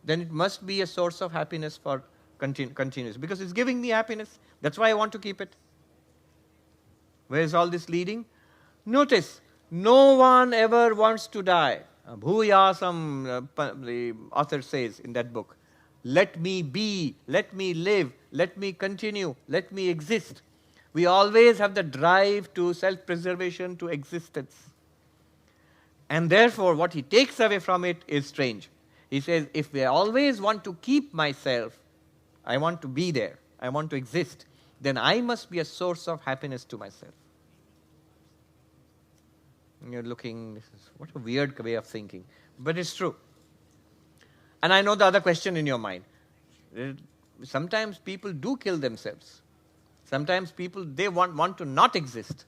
then it must be a source of happiness for continuous. Because it's giving me happiness. That's why I want to keep it. Where is all this leading? Notice, no one ever wants to die. Bhuyasam, the author says in that book, let me be, let me live, let me continue, let me exist. We always have the drive to self-preservation, to existence. And therefore, what he takes away from it is strange. He says, if I always want to keep myself, I want to be there, I want to exist, then I must be a source of happiness to myself. And you're looking, what a weird way of thinking. But it's true. And I know the other question in your mind. Sometimes people do kill themselves. Sometimes people, they want to not exist.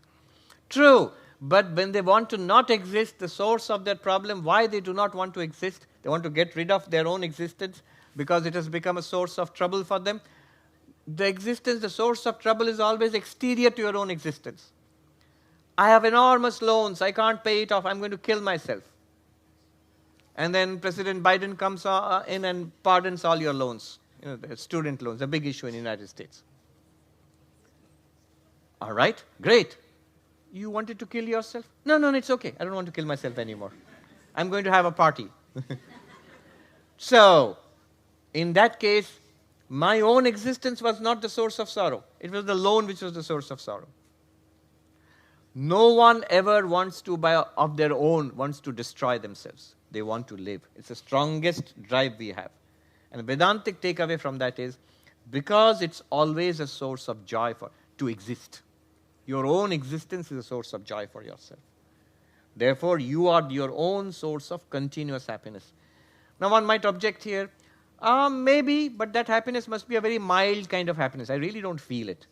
True. But when they want to not exist, the source of their problem, why they do not want to exist, they want to get rid of their own existence because it has become a source of trouble for them. The existence, the source of trouble is always exterior to your own existence. I have enormous loans, I can't pay it off, I'm going to kill myself. And then President Biden comes in and pardons all your loans, the student loans, a big issue in the United States. All right, great. You wanted to kill yourself? No, it's okay. I don't want to kill myself anymore. I'm going to have a party. So, in that case, my own existence was not the source of sorrow. It was the loan which was the source of sorrow. No one ever wants to, of their own, wants to destroy themselves. They want to live. It's the strongest drive we have. And the Vedantic takeaway from that is, because it's always a source of joy to exist. Your own existence is a source of joy for yourself. Therefore, you are your own source of continuous happiness. Now, one might object here, maybe, but that happiness must be a very mild kind of happiness. I really don't feel it.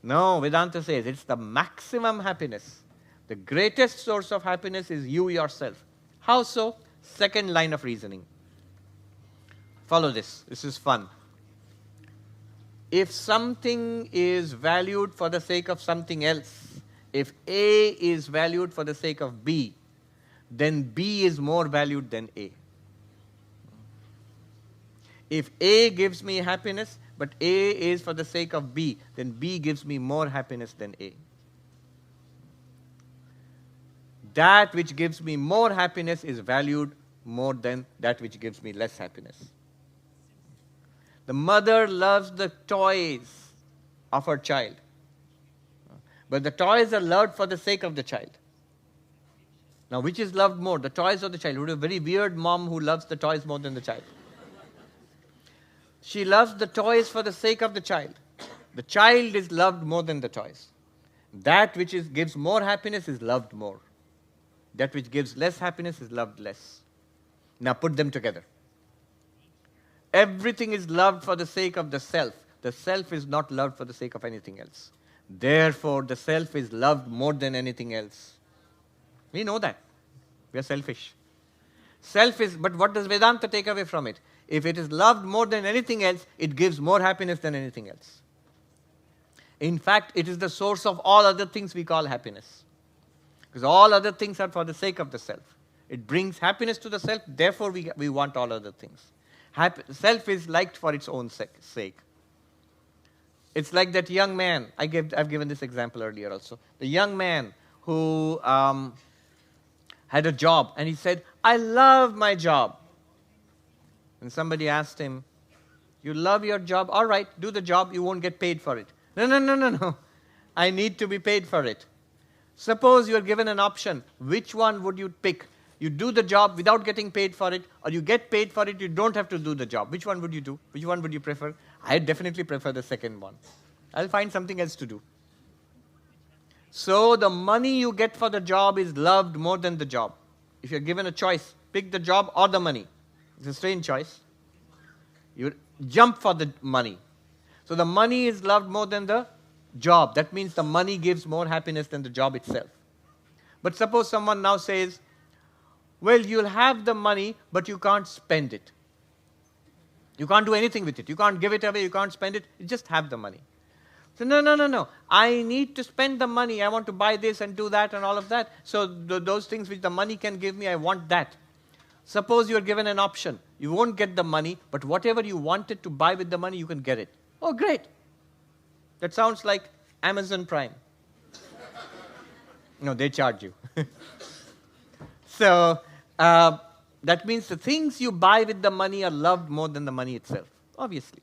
No, Vedanta says it's the maximum happiness. The greatest source of happiness is you yourself. How so? Second line of reasoning. Follow this. This is fun. If something is valued for the sake of something else, if A is valued for the sake of B, then B is more valued than A. If A gives me happiness, but A is for the sake of B, then B gives me more happiness than A. That which gives me more happiness is valued more than that which gives me less happiness. The mother loves the toys of her child, but the toys are loved for the sake of the child. Now, which is loved more, the toys or the child? It would be a very weird mom who loves the toys more than the child. She loves the toys for the sake of the child. The child is loved more than the toys. That which gives more happiness is loved more. That which gives less happiness is loved less. Now put them together. Everything is loved for the sake of the self. The self is not loved for the sake of anything else. Therefore, the self is loved more than anything else. We know that. We are selfish. But what does Vedanta take away from it? If it is loved more than anything else, it gives more happiness than anything else. In fact, it is the source of all other things we call happiness. Because all other things are for the sake of the self. It brings happiness to the self, therefore we want all other things. Self is liked for its own sake. It's like that young man, I've given this example earlier also. The young man who had a job and he said, I love my job. And somebody asked him, you love your job? All right, do the job, you won't get paid for it. No. I need to be paid for it. Suppose you are given an option, which one would you pick? You do the job without getting paid for it, or you get paid for it, you don't have to do the job. Which one would you do? Which one would you prefer? I definitely prefer the second one. I'll find something else to do. So the money you get for the job is loved more than the job. If you're given a choice, pick the job or the money. It's a strange choice. You jump for the money. So the money is loved more than the job. That means the money gives more happiness than the job itself. But suppose someone now says, well, you'll have the money, but you can't spend it. You can't do anything with it. You can't give it away. You can't spend it. You just have the money. So no. I need to spend the money. I want to buy this and do that and all of that. So those things which the money can give me, I want that. Suppose you are given an option. You won't get the money, but whatever you wanted to buy with the money, you can get it. Oh, great. That sounds like Amazon Prime. No, they charge you. So that means the things you buy with the money are loved more than the money itself, obviously.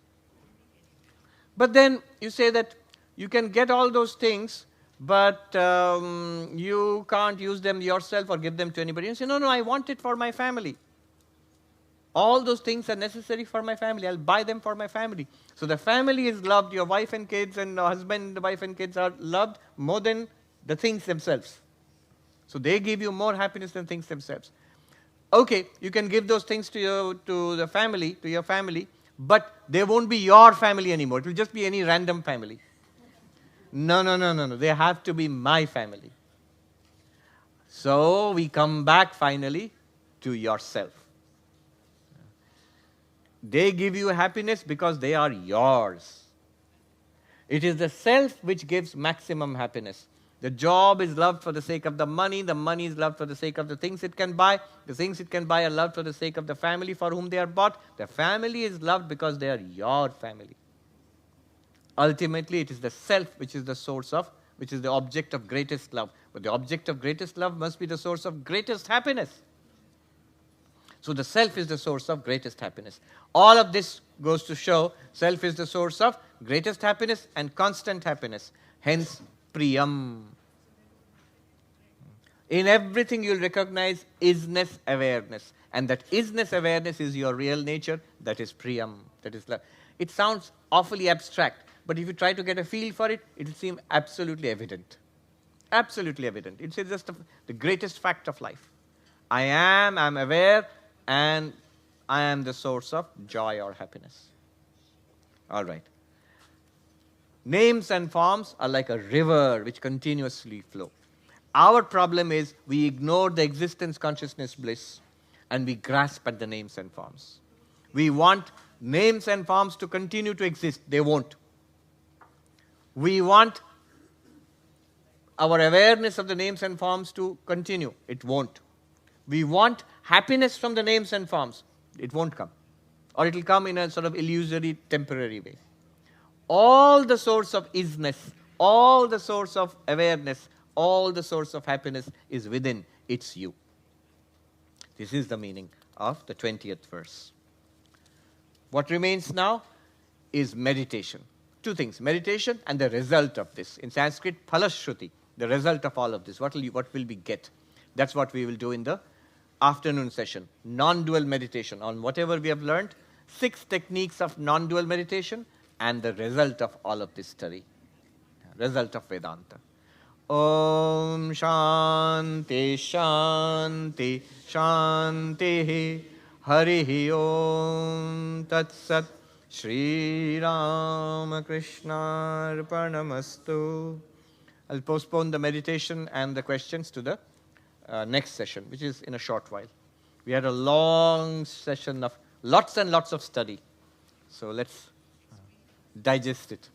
But then you say that you can get all those things, but you can't use them yourself or give them to anybody. You say, no, I want it for my family. All those things are necessary for my family. I'll buy them for my family. So the family is loved. Your wife and kids and husband, wife and kids are loved more than the things themselves. So they give you more happiness than things themselves. Okay, you can give those things to your family, but they won't be your family anymore. It will just be any random family. No. They have to be my family. So we come back finally to yourself. They give you happiness because they are yours. It is the self which gives maximum happiness. The job is loved for the sake of the money is loved for the sake of the things it can buy. The things it can buy are loved for the sake of the family for whom they are bought. The family is loved because they are your family. Ultimately, it is the self which is the source of, which is the object of greatest love. But the object of greatest love must be the source of greatest happiness. So the self is the source of greatest happiness. All of this goes to show self is the source of greatest happiness and constant happiness. Hence, Priyam. In everything you'll recognize isness awareness. And that isness awareness is your real nature. That is Priyam. That is love. It sounds awfully abstract. But if you try to get a feel for it, it will seem absolutely evident. Absolutely evident. It's just the greatest fact of life. I'm aware, and I am the source of joy or happiness. All right. Names and forms are like a river which continuously flow. Our problem is we ignore the existence consciousness bliss and we grasp at the names and forms. We want names and forms to continue to exist. They won't. We want our awareness of the names and forms to continue. It won't. We want happiness from the names and forms. It won't come. Or it will come in a sort of illusory, temporary way. All the source of isness, all the source of awareness, all the source of happiness is within. It's you. This is the meaning of the 20th verse. What remains now is meditation. Two things, meditation and the result of this. In Sanskrit, phalashruti, the result of all of this. What will we get? That's what we will do in the afternoon session. Non-dual meditation on whatever we have learned. 6 techniques of non-dual meditation and the result of all of this study. Result of Vedanta. Om Shanti Shanti Shanti Harihi Om Tat Sat Shri Ramakrishna Arpanamastu. I'll postpone the meditation and the questions to the next session, which is in a short while. We had a long session of lots and lots of study. So let's digest it.